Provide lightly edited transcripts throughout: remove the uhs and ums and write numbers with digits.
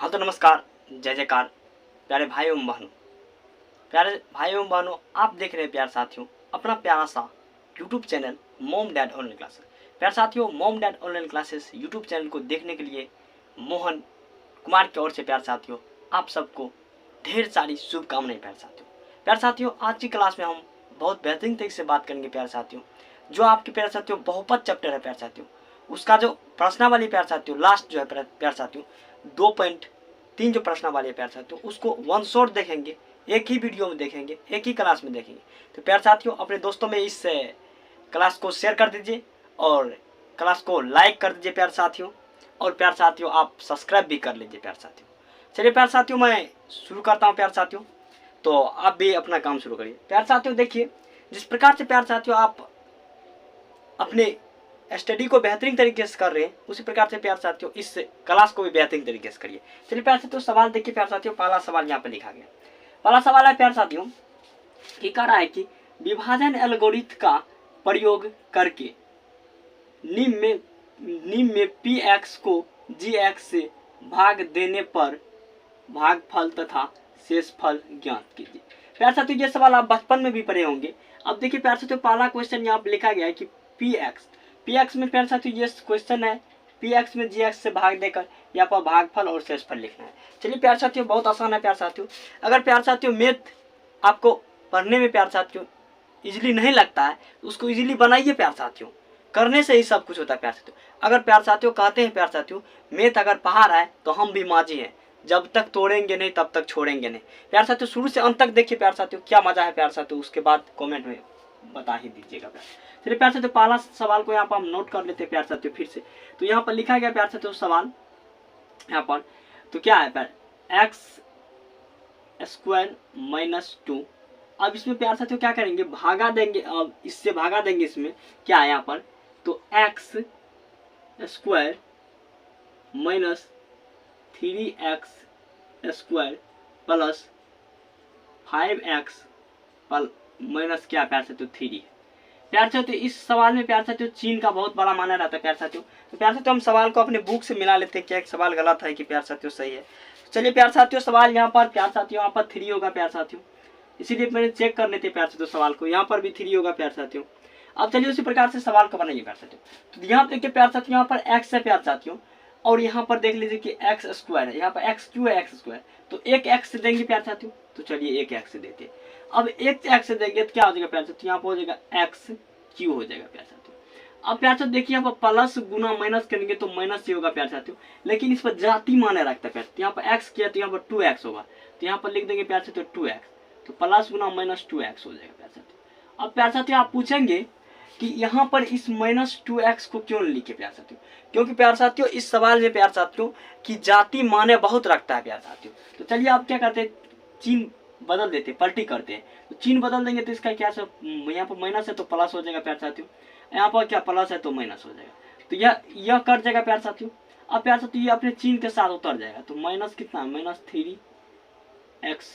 हाँ तो नमस्कार, जय जयकार प्यारे भाई एवं बहनों। प्यारे भाई एवं बहनों, आप देख रहे हैं प्यारे साथियों अपना प्यारा सा YouTube channel mom dad online classes. प्यारे साथियों, mom dad online classes YouTube channel को देखने के लिए मोहन कुमार की ओर से प्यारे साथियों आप सबको ढेर सारी शुभकामनाएं। प्यारे साथियों आज की क्लास में हम बहुत बेहतरीन तरीके से बात करेंगे प्यारे साथियों। जो आपके प्यारे साथियों बहुपद चैप्टर है प्यारे साथियों, उसका जो प्रश्नावली प्यारे साथियों लास्ट जो है प्यारे साथियों 2.3 जो प्रश्नावली है प्यारे साथियों, उसको वन शॉट देखेंगे, एक ही वीडियो में देखेंगे, एक ही क्लास में देखेंगे। तो प्यारे साथियों अपने दोस्तों में इस क्लास को शेयर कर दीजिए और क्लास को लाइक कर दीजिए प्यारे साथियों। और प्यारे साथियों आप सब्सक्राइब भी कर लीजिए प्यारे साथियों। चलिए प्यारे साथियों मैं शुरू करता हूँ प्यारे साथियों, तो आप भी अपना काम शुरू करिए। प्यारे साथियों देखिए, जिस प्रकार से प्यारे साथियों आप अपने स्टडी को बेहतरीन तरीके से कर रहे हैं, उसी प्रकार से प्यारे साथियों इस क्लास को भी बेहतरीन तरीके से करिए। चलिए प्यारे साथियों सवाल देखिए प्यारे साथियों, पहला सवाल यहाँ पे लिखा गया। पहला सवाल है प्यारे साथियों कि कह रहा है कि विभाजन एल्गोरिथम का प्रयोग करके निम्न में पी एक्स को जी एक्स से भाग देने पर भागफल तथा शेषफल ज्ञात कीजिए। प्यारे साथियों ये सवाल आप बचपन में भी पढ़े होंगे। अब देखिए प्यारे साथियों पहला क्वेश्चन यहाँ पे लिखा गया है कि पी एक्स में प्यारे साथियों ये क्वेश्चन है, पी एक्स में जी एक्स से भाग देकर यहाँ पर भागफल और शेषफल लिखना है। चलिए प्यारे साथियों बहुत आसान है प्यारे साथियों। अगर प्यारे साथियों मैथ आपको पढ़ने में प्यारे साथियों इजीली नहीं लगता है, उसको इजीली बनाइए प्यारे साथियों, करने से ही सब कुछ होता है प्यारे साथियों। अगर प्यारे साथियों कहते हैं प्यारे साथियों मैथ अगर पहाड़ है तो हम भी मांझी हैं, जब तक तोड़ेंगे नहीं तब तक छोड़ेंगे नहीं। प्यारे साथियों शुरू से अंत तक देखिए प्यारे साथियों क्या मजा है प्यारे साथियों, उसके बाद कमेंट में बता ही दीजिएगा प्यारे। चलिए प्यारे साथियों पहला सवाल को यहाँ पर हम नोट कर लेते हैं प्यारे साथियों फिर से। तो यहाँ पर लिखा गया प्यारे साथियों सवाल यहाँ पर, तो क्या है प्यारे एक्स स्क्वायर माइनस 2। अब इसमें प्यारे साथियों क्या करेंगे, भागा देंगे। अब इससे भागा देंगे, इसमें क्या है यहाँ पर, तो x square minus 3x square plus 5x minus क्या प्यारे साथियों 3 है। प्यारे साथियों इस सवाल में प्यारे साथियों चीन का बहुत बड़ा माना रहता है प्यारे साथियों। तो प्यारे साथियों हम सवाल को अपने बुक से मिला लेते हैं, क्या एक सवाल गलत है कि प्यारे साथियों सही है। चलिए प्यारे साथियों सवाल यहाँ पर प्यारे साथियों यहाँ पर 3 होगा प्यारे साथियों, इसीलिए मैंने चेक कर लेते प्यारे साथियों सवाल को, यहाँ पर भी 3 होगा प्यारे साथियों। अब चलिए उसी प्रकार से सवाल को बनाइए प्यारे साथियों। तो यहाँ पे देखिए प्यारे साथियों यहाँ पर x है प्यारे साथियों, और यहाँ पर देख लीजिए कि एक्स स्क्वायर है, यहाँ पर एक्स क्यू है एक्स स्क्वायर, तो एक एक्स देंगे प्यारे साथियों। तो चलिए एक एक्स देते हैं। अब एक एक्स देंगे तो क्या हो जाएगा प्यारे साथियों, यहाँ पर हो जाएगा एक्स क्यू हो जाएगा प्यारे साथियों। अब प्यारे साथियों देखिए यहाँ पर प्लस गुना माइनस करेंगे तो माइनस ही होगा प्यारे साथियों, लेकिन इस पर जाति माने रखता है प्यारे साथियों। यहाँ पर एक्स किया तो यहाँ पर 2x होगा, तो यहाँ पर लिख देंगे प्यारे साथियों 2x, तो प्लस गुना माइनस 2x हो जाएगा प्यारे साथियों। अब प्यारे साथियों आप पूछेंगे कि यहाँ पर इस -2x को क्यों नहीं लिखे प्यारे साथियों, क्योंकि प्यारे साथियों इस सवाल में प्यारे साथियों की जाति माने बहुत रखता है प्यारे साथियों। तो चलिए आप क्या करते हैं, चिन्ह बदल देते, पलटी करते हैं। तो चिन्ह बदल देंगे तो इसका क्या है, यहाँ पर माइनस है तो प्लस हो जाएगा प्यारे साथियों, यहाँ पर क्या प्लस है तो माइनस हो जाएगा, तो यह कट जाएगा प्यारे साथियों। अब प्यारे साथियों ये अपने चिन्ह के साथ उतर जाएगा, तो माइनस कितना -3x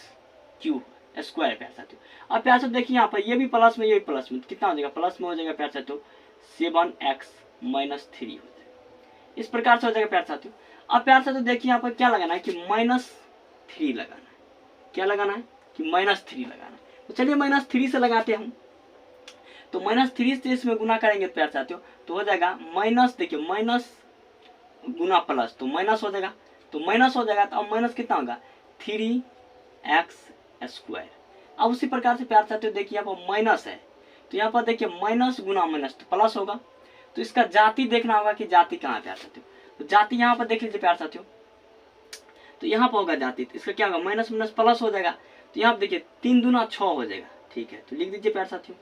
क्यूब स्क्वायर प्यारे साथियों। अब प्यारे साथियों देखिए यहाँ पर ये भी प्लस में ये भी प्लस में, कितना हो जाएगा प्लस में हो जाएगा प्यारे साथियों 7x माइनस 3 हो जाएगा, इस प्रकार से हो जाएगा प्यारे साथियों। अब प्यारे साथियों देखिए यहाँ पर क्या लगाना है कि -3 लगाना है, क्या लगाना है कि -3 लगाना है। तो चलिए -3 से लगाते हैं हम, तो -3 से इसमें गुना करेंगे प्यारे साथियों तो हो जाएगा माइनस, देखिए माइनस गुना प्लस तो माइनस हो जाएगा, तो माइनस हो जाएगा। तो अब माइनस कितना होगा 3x स्क्वायर। अब उसी प्रकार से प्यारे साथियों देखिए यहाँ पर माइनस है, तो यहाँ पर देखिए माइनस गुना माइनस तो प्लस होगा, तो इसका जाति देखना होगा कि जाति कहाँ है प्यारे साथियों। तो जाति यहाँ पर देख लीजिए प्यारे साथियों, तो यहाँ पर होगा जाति, तो इसका क्या होगा माइनस माइनस प्लस हो जाएगा। तो यहाँ पर देखिए 3 दूना 6 हो जाएगा, ठीक है, तो लिख दीजिए प्यारे साथियों।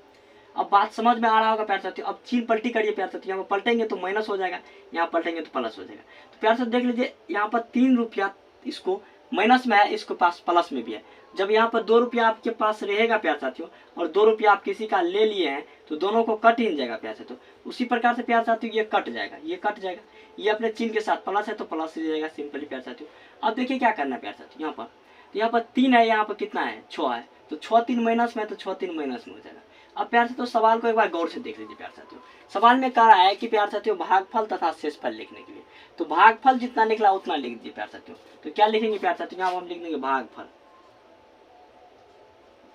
अब बात समझ में आ रहा होगा प्यारे साथियों। अब चिन्ह पलटी करिए प्यारे साथियों, यहाँ पर पलटेंगे तो माइनस हो जाएगा, यहाँ पलटेंगे तो प्लस हो जाएगा। तो प्यारे साथियों देख लीजिए यहाँ पर 3 रुपया इसको माइनस में है, इसको पास प्लस में भी है। जब यहाँ पर 2 रुपया आपके पास रहेगा प्यारे साथियों और 2 रुपया आप किसी का ले लिए हैं, तो दोनों को कट ही जाएगा प्यारे साथियों। उसी प्रकार से प्यारे साथियों ये कट जाएगा, ये कट जाएगा, ये अपने चिन्ह के साथ प्लस है तो प्लस ही जाएगा सिंपली प्यारे साथियों। अब देखिए क्या करना है प्यारे साथियों, यहाँ पर 3 है, यहाँ पर कितना है 6 है, तो 6 3 माइनस में, तो 6 3 माइनस में हो जाएगा। अब प्यारे साथियों सवाल को एक बार गौर से देख लीजिए प्यारे साथियों, सवाल में कह रहा है कि प्यार साथियों भागफल तथा शेषफल लिखने के लिए, तो भागफल जितना निकला उतना लिख दीजिए प्यार साथियों। तो क्या लिखेंगे प्यार साथियों, यहाँ हम लिख देंगे भागफल,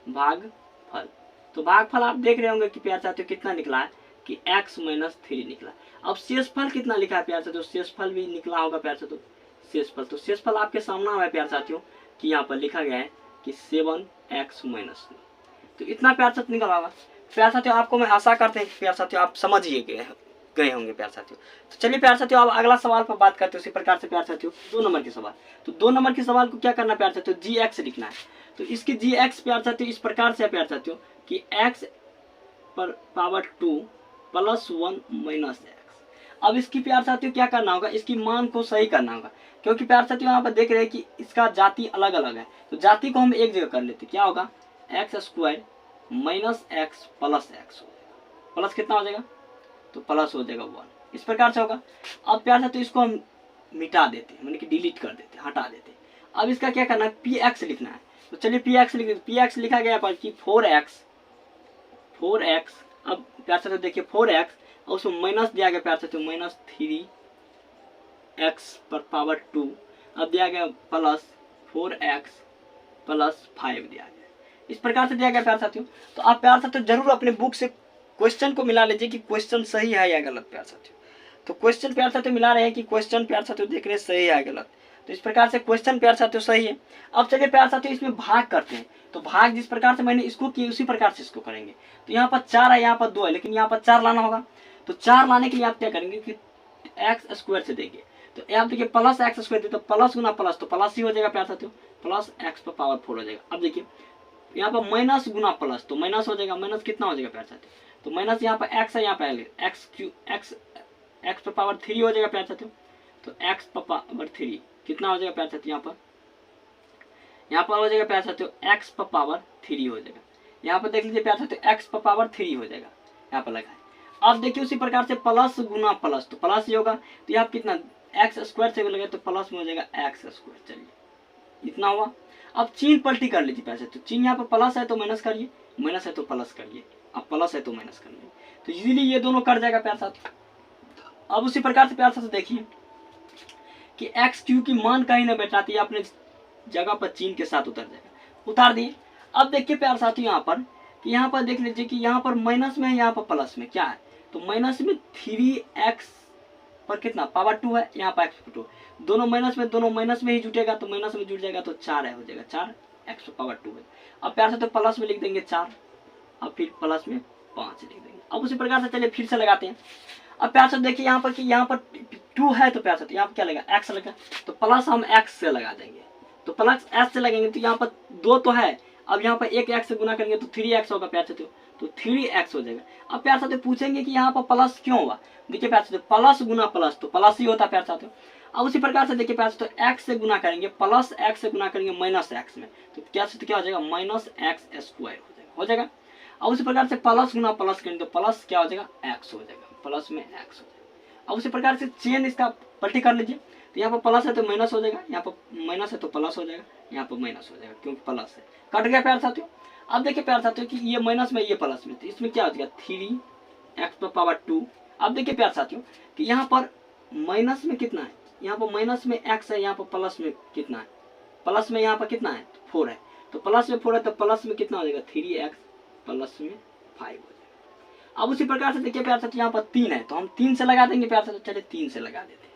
भागफल। तो भागफल आप देख रहे होंगे कि प्यार साथियों कितना निकला है कि x माइनस 3 निकला। अब शेषफल कितना लिखा है प्यार साथियों, शेषफल भी निकला होगा प्यार साथियों, शेषफल। तो शेषफल आपके सामने है प्यार साथियों कि यहाँ पर लिखा गया है कि 7x माइनस 9। तो इतना प्यार साथियों निकला होगा प्यार साथियों। आपको मैं आशा करते हैं कि प्यार साथियों आप समझिए गए होंगे प्यार साथियों। तो चलिए प्यार साथियों अब अगला सवाल पर बात करते हैं। उसी प्रकार से प्यार साथियों 2 नंबर के सवाल, तो 2 नंबर के सवाल को क्या करना प्यार साथियों, gx लिखना है। तो इसकी gx प्यार साथियों इस प्रकार से है प्यार साथियों कि x पर पावर 2 प्लस 1 माइनस एक्स। अब इसकी प्यार साथियों क्या करना होगा, इसकी मान को सही करना होगा, क्योंकि प्यार साथियों यहाँ पर देख रहे हैं कि इसका जाति अलग अलग है। तो जाति को हम एक जगह कर लेते, क्या होगा x square minus x plus x हो जाएगा। प्लस कितना हो जाएगा, तो प्लस हो जाएगा 1, इस प्रकार से होगा। अब प्यार साथियों इसको हम मिटा देते हैं, मतलब कि डिलीट कर देते हैं, हटा देते हैं। अब इसका क्या करना है, पी एक्स लिखना है। तो चलिए पी एक्स लिख देते। पी एक्स लिखा गया पर कि 4x। अब प्यार साथियों देखिए 4x और उसमें माइनस दिया गया प्यार साथियों माइनस 3x पर पावर 2। अब दिया गया प्लस 4x प्लस 5 दिया गया, इस प्रकार से दिया गया प्यार साथियों। तो आप प्यार साथियों जरूर अपने बुक से क्वेश्चन को मिला लीजिए कि क्वेश्चन सही है या गलत प्यार साथियों। तो क्वेश्चन प्यार साथियों मिला रहे हैं कि क्वेश्चन प्यार साथियों देख रहे हैं सही है या गलत। तो इस प्रकार से क्वेश्चन प्यार साथियों सही है। अब चलिए प्यार साथियों इसमें भाग करते हैं। तो भाग जिस प्रकार से मैंने इसको किया उसी प्रकार से इसको करेंगे। तो यहाँ पर 4 है, यहाँ पर 2 है, लेकिन यहाँ पर 4 लाना होगा। तो 4 लाने के लिए आप क्या करेंगे कि एक्स स्क्वायर से देंगे। तो आप देखिए प्लस एक्स स्क्वायर तो प्लस गुना प्लस, तो प्लस ही हो जाएगा प्यार साथियों, प्लस एक्स पर पावर 4 हो जाएगा। अब देखिए यहाँ पर माइनस गुना प्लस, तो माइनस हो जाएगा, माइनस कितना हो जाएगा प्यार साथियों, तो माइनस यहाँ पर एक्स है, यहाँ पर एक्स पर पावर 3 हो जाएगा प्यार साथियों। तो एक्स पर पावर 3 कितना हो जाएगा प्यार साथियों, यहाँ पर हो जाएगा प्यार साथियों एक्स पर पावर 3 हो जाएगा। यहाँ पर देख लीजिए प्यार साथियों एक्स पर पावर 3 हो जाएगा, यहाँ पर लगा है। अब देखिए उसी प्रकार से प्लस गुना प्लस, तो प्लस ही होगा। तो यहाँ कितना एक्स स्क्वायर से लगे तो प्लस में हो जाएगा एक्स स्क्वायर। चलिए इतना हुआ। अब चिन्ह पलटी कर लीजिए प्यार साथियों। चिन्ह यहाँ पर प्लस है तो माइनस करिए, माइनस है तो प्लस करिए, अब प्लस है तो माइनस करिए, तो इजीली ये दोनों कट जाएगा प्यार साथियों। अब उसी प्रकार से प्यार साथियों देखिए कि एक्स क्यू की मान कहीं ना बैठाती है, अपने जगह पर चिन्ह के साथ उतर जाएगा, उतार दिए। अब देखिए प्यार साथियों यहाँ पर कि यहाँ पर देख लीजिए कि यहाँ पर माइनस में है, यहाँ पर प्लस में क्या है, तो माइनस में 3x पर कितना पावर 2 है, यहाँ पर x 2, दोनों माइनस में ही जुटेगा, तो माइनस में जुट जाएगा तो 4 है, हो जाएगा 4x पर पावर 2 है। अब प्यार साथियों प्लस में लिख देंगे 4, अब फिर प्लस में 5 लिख देंगे। अब उसी प्रकार से चलिए फिर से लगाते हैं। अब प्यार साथियों देखिए यहाँ पर कि यहाँ पर 2 है, तो प्यार साथियों यहाँ पर क्या लगा x लगा, तो प्लस हम x से लगा देंगे, तो प्लस s से लगेंगे। तो यहाँ पर 2 तो है, अब यहाँ पर एक x से गुना करेंगे तो 3x होगा प्यार साथियों, तो 3x हो जाएगा। अब प्यार साथियों पूछेंगे कि यहाँ पर प्लस क्यों हुआ, देखिए प्यार साथियों प्लस गुना प्लस तो प्लस ही होता है प्यार साथियों। अब उसी प्रकार से देखिए प्यार साथियों x से गुना करेंगे, प्लस x से गुना करेंगे माइनस x में, तो क्या हो जाएगा माइनस x स्क्वायर हो जाएगा। अब उसी प्रकार से प्लस गुना प्लस करेंगे तो प्लस क्या हो जाएगा x हो जाएगा, प्लस में x हो जाएगा। अब उसी प्रकार से चेन इसका पलटी कर लीजिए। तो यहाँ पर प्लस है तो माइनस हो जाएगा, यहाँ पर माइनस है तो प्लस हो जाएगा, यहाँ पर माइनस हो जाएगा क्योंकि प्लस है, कट गया प्यार साथियों। अब देखिए प्यार साथियों कि ये माइनस में ये प्लस में, तो इसमें क्या हो जाएगा 3x पर पावर 2। अब देखिए प्यार साथियों कि यहाँ पर माइनस में कितना है, यहाँ पर माइनस में x है, यहाँ पर प्लस में कितना है, प्लस में यहाँ पर कितना है 4 है, तो प्लस में 4 है तो प्लस में कितना हो जाएगा 3x प्लस में 5 हो जाएगा। अब उसी प्रकार से देखिए प्यार साथियों यहाँ पर 3 है, तो हम 3 से लगा देंगे प्यार साथियों। चलिए 3 से लगा देते हैं।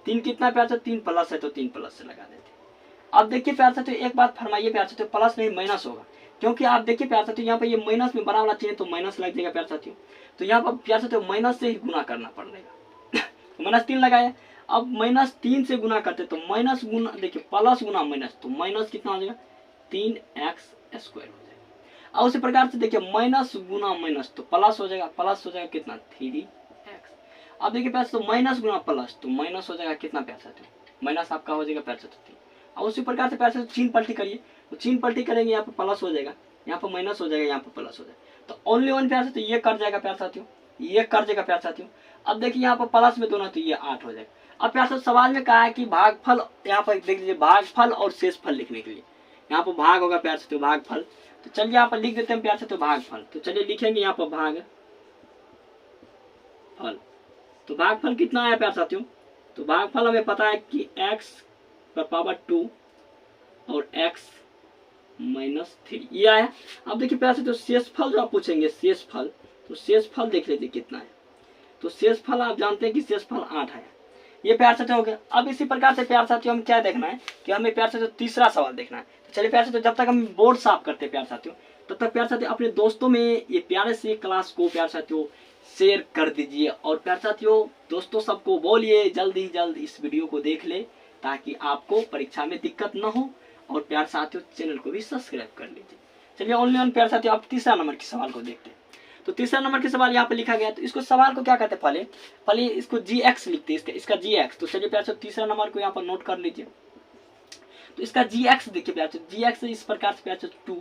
3 कितना प्यार साथियों, 3 प्लस है तो 3 प्लस से लगा देते हैं। अब देखिए प्यार साथियों एक बात फरमाइए प्यार साथियों, प्लस नहीं माइनस होगा, क्योंकि आप देखिए प्यार साथियों यहाँ पर ये माइनस में बना वाला चाहिए तो माइनस लग जाएगा प्यार साथियों। तो यहाँ पर प्यार साथियों माइनस से ही गुना करना पड़ेगा। तो माइनस 3 लगाया, अब माइनस 3 से गुना करते तो माइनस गुना देखिए प्लस गुना माइनस, तो माइनस कितना हो जाएगा 3x स्क्वायर हो जाएगा। और उसी प्रकार से देखिए माइनस गुना माइनस तो प्लस हो जाएगा, प्लस हो जाएगा कितना 3x। अब देखिए प्यार तो माइनस गुना प्लस तो माइनस हो जाएगा कितना प्यार साथियों, माइनस आपका हो जाएगा प्यार साथियों 3। और उसी प्रकार से प्यार साथियों चिन्ह पलटी करिए, तो चिन्ह पलटी करेंगे यहाँ पर प्लस हो जाएगा, यहाँ पर माइनस हो जाएगा, यहाँ पर प्लस हो जाएगा, तो ओनली वन प्यार साथियों ये कट जाएगा प्यार साथियों, ये कट जाएगा प्यार साथियों। अब देखिए यहाँ पर प्लस में दोनों तो ये 8 हो जाएगा। अब प्यार साथियों सवाल में कहा है कि भागफल, यहाँ पर देख लीजिए भागफल और शेषफल लिखने के लिए यहाँ पर भाग होगा प्यार साथियों भागफल, तो चलिए यहाँ पर लिख देते हैं प्यार साथियों भागफल। तो चलिए लिखेंगे यहाँ पर भाग भागफल। तो भागफल कितना आया प्यारे साथियों, तो भागफल हमें पता है कि x पर पावर 2 और x माइनस 3 ये आया। अब देखिए प्यारे साथियों शेषफल जो आप पूछेंगे शेषफल, तो शेषफल देख लीजिए कितना है। तो शेषफल आप जानते हैं कि शेषफल 8 है। ये प्यारे साथियों हो गया। अब इसी प्रकार से प्यारे साथियों हम क्या देखना है कि हमें प्यारे साथियों तीसरा सवाल देखना है। तो चलिए प्यारे साथियों जब तक हम बोर्ड साफ करते हैं प्यारे साथियों, तब तक प्यारे साथियों अपने दोस्तों में ये प्यारे से क्लास को प्यारे साथियों शेयर कर दीजिए। और प्यारे साथियों दोस्तों सबको बोलिए जल्द ही जल्द इस वीडियो को देख ले, ताकि आपको परीक्षा में दिक्कत न हो। और प्यारे साथियों चैनल को भी सब्सक्राइब कर लीजिए। चलिए ऑनली ऑन प्यारे साथियों आप तीसरा नंबर के सवाल को देखते हैं। तो तीसरा नंबर के सवाल यहाँ पे लिखा गया है। तो इसको सवाल को क्या कहते हैं, पहले इसको GX लिखते हैं, इसका GX। तो चलिए प्यारे तीसरा नंबर को यहाँ पर नोट कर लीजिए। तो इसका GX देखिए प्यारे, GX इस प्रकार से प्यारे 2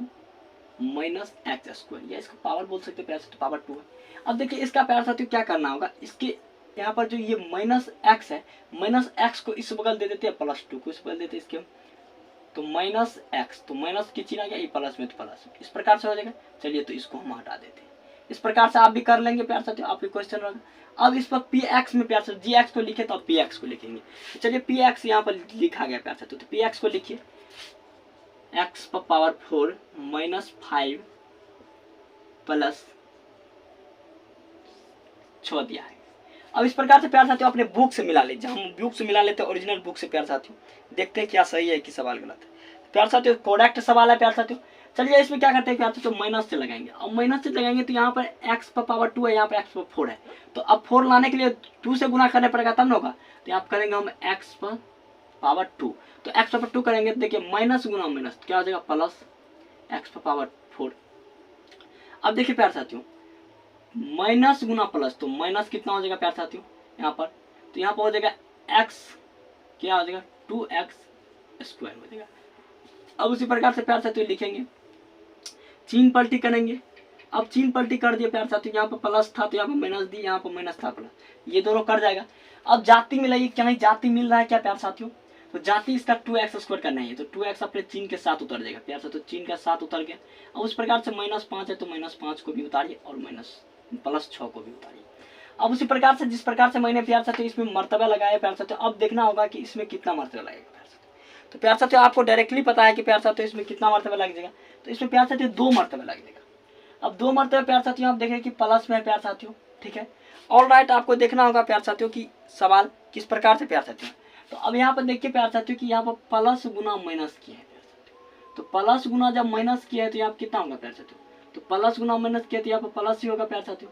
माइनस एक्स स्क्वायर, या इसको पावर बोल सकते हैं प्यारे, तो पावर 2 है। अब देखिए इसका प्यारे साथियों क्या करना होगा, इसके यहाँ पर जो ये माइनस एक्स है, माइनस एक्स को इस बगल दे देते हैं, प्लस 2 को इस बगल देते हैं इसके, तो माइनस एक्स, तो माइनस की चिन्ह आ गया, ये प्लस में तो प्लस, इस प्रकार से हो जाएगा। चलिए तो इसको हम हटा देते हैं। इस प्रकार से आप भी कर लेंगे प्यारे साथियों, आपके क्वेश्चन होगा। अब इस पर px में प्यारे साथियों gx को लिखे तो px को लिखेंगे। तो चलिए px यहाँ पर लिखा गया प्यारे साथियों, तो px को लिखिए x पर पावर 4 माइनस 5 प्लस 6 दिया है। अब इस प्रकार से प्यारे साथियों अपने बुक से मिला लीजिए। हम बुक से मिला लेते हैं ओरिजिनल बुक से प्यारे साथियों, देखते हैं क्या सही है कि सवाल गलत है। प्यारे साथियों करेक्ट सवाल है प्यारे साथियों। चलिए इसमें क्या करते हैं प्यारे साथियों, माइनस से लगाएंगे। अब माइनस से लगाएंगे तो यहाँ पर x पर पावर 2 है, यहाँ पर x पर 4 है। तो अब 4 लाने के लिए 2 से गुना करने पड़ेगा तब ना होगा। तो यहाँ करेंगे हम x पर पावर 2, तो x पर 2 करेंगे तो देखिए माइनस गुना माइनस क्या हो जाएगा, प्लस x पर पावर 4। अब देखिए प्यारे साथियों माइनस गुना प्लस, तो माइनस कितना हो जाएगा प्यारे साथियों यहाँ पर, तो यहाँ पर हो जाएगा x क्या हो जाएगा 2x स्क्वायर हो जाएगा। अब उसी प्रकार से प्यारे साथियों लिखेंगे, चीन पलटी करेंगे। अब चीन पलटी कर दिए प्यारे साथियों, यहाँ पर प्लस था तो यहाँ पर माइनस दी, यहाँ पर माइनस था प्लस, ये दोनों कर जाएगा। अब जाति मिलाइए, क्या नहीं जाति मिल रहा है क्या प्यारे साथियों, तो जाति इसका 2x स्क्वायर करना है, तो 2x अपने चीन के साथ उतर जाएगा प्यारे साथियों, चीन के साथ उतर गया। अब उस प्रकार से -5 है तो -5 को भी उतारिए और प्लस 6 को भी उतारिए। अब उसी प्रकार से जिस प्रकार से मैंने प्यारे साथियों इसमें मर्तबा लगाया प्यारे साथियों, अब देखना होगा कि इसमें कितना मर्तबा लगेगा प्यारे साथियों। तो प्यारे साथियों आपको डायरेक्टली पता है कि प्यारे साथियों इसमें कितना मर्तबा लग जाएगा, तो इसमें प्यारे साथियों 2 मर्तबा लग जाएगा। अब 2 मर्तबा प्यारे साथियों आप देखें कि प्लस में है प्यारे साथियों, ठीक है। ऑल राइट, आपको देखना होगा प्यारे साथियों कि सवाल किस प्रकार से प्यारे साथियों। तो अब यहाँ पर देखिए प्यारे साथियों कि यहाँ पर प्लस गुना माइनस किया है प्यारे साथियों, तो प्लस गुना जब माइनस किया है तो यहाँ पर कितना होगा प्यारे साथियों, तो प्लस गुना माइनस किया तो यहाँ पर प्लस ही होगा प्यारे साथियों।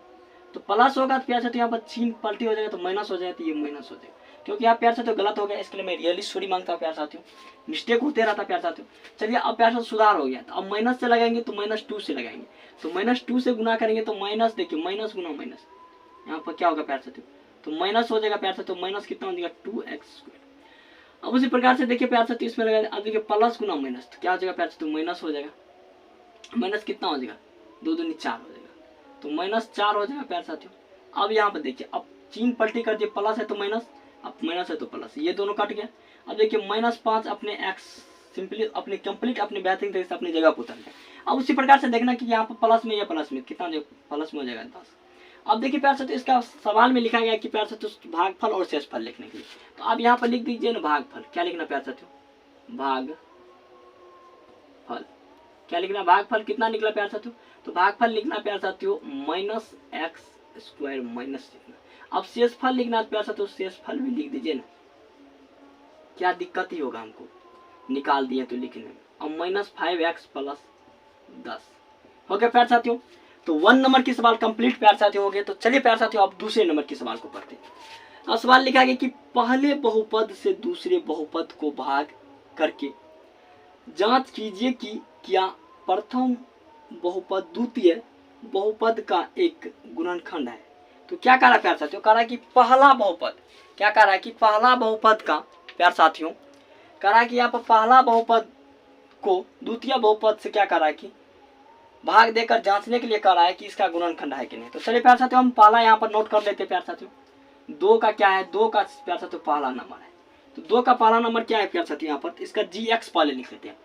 तो प्लस होगा तो प्यारे साथियों यहाँ पर चिन्ह पलटी हो जाएगा, तो माइनस हो जाएगा तो ये माइनस हो जाएगा, क्योंकि यहाँ प्यारे साथियों गलत हो गया। इसके लिए मैं रियली सॉरी मांगता हूँ प्यारे साथियों, मिस्टेक होते रहता प्यारे साथियों। चलिए अब प्यारे साथियों सुधार हो गया। तो अब माइनस से लगाएंगे तो -2 से लगाएंगे, तो -2 से गुना करेंगे तो माइनस, देखिए माइनस गुना माइनस यहाँ पर क्या होगा प्यारे साथियों, तो माइनस हो जाएगा प्यारे साथियों, माइनस कितना हो जाएगा 2x स्क्वायर। अब उसी प्रकार से देखिए प्यारे साथियों इसमें लगा, अब देखिए प्लस गुना माइनस तो क्या हो जाएगा प्यारे साथियों, माइनस हो जाएगा, माइनस कितना हो जाएगा 2 दूनी 4 हो जाएगा, तो -4 हो जाएगा प्यारे साथियों। अब यहाँ पर देखिए अब चिन्ह पलटी कर दिए, प्लस है तो माइनस, अब माइनस है तो प्लस, ये दोनों कट गया। अब देखिए -5 अपने x सिंपली अपने कंप्लीट अपने बेहतरीन तरीके से अपनी जगह पर उतर गया। अब उसी प्रकार से देखना कि यहाँ पर प्लस में या प्लस में कितना प्लस में हो जाएगा 10। अब देखिए प्यारे साथियों इसका सवाल में लिखा गया कि प्यारे साथियों भागफल और शेषफल लिखने के लिए, तो आप यहाँ पर लिख दीजिए ना भागफल, क्या लिखना प्यारे साथियों, भागफल क्या लिखना, भागफल कितना निकला प्यारे साथियों, तो भागफल लिखना प्यारे साथियों -x स्क्वायर माइनस लिखना। अब शेषफल लिखना प्यारे साथियों, शेषफल भी लिख दीजिए ना, क्या दिक्कत ही होगा, हमको निकाल दिए तो लिखने में। अब -5x प्लस 10 हो गया प्यारे साथियों। तो 1 नंबर की सवाल कंप्लीट प्यारे साथियों हो गए। तो चलिए प्यारे साथियों आप दूसरे नंबर की सवाल को पढ़ते हैं। अब सवाल लिखा गया कि पहले बहुपद से दूसरे बहुपद को भाग करके जांच कीजिए कि क्या प्रथम बहुपद द्वितीय बहुपद का एक गुणनखंड है। तो क्या कह रहा है प्यारे साथियों, कह रहा है कि पहला बहुपद, क्या कह रहा है कि पहला बहुपद का प्यारे साथियों कह रहा है कि यहाँ पर पहला बहुपद को द्वितीय बहुपद से क्या कह रहा है कि भाग देकर जांचने के लिए कह रहा है कि इसका गुणनखंड है कि नहीं। तो चलिए प्यारे साथियों हम पहला यहाँ पर नोट कर लेते हैं प्यारे साथियों, 2 का क्या है, 2 का प्यारे साथियों पहला नंबर है। तो 2 का पहला नंबर क्या है प्यारे साथियों, यहाँ पर इसका gx पहले लिख लेते हैं।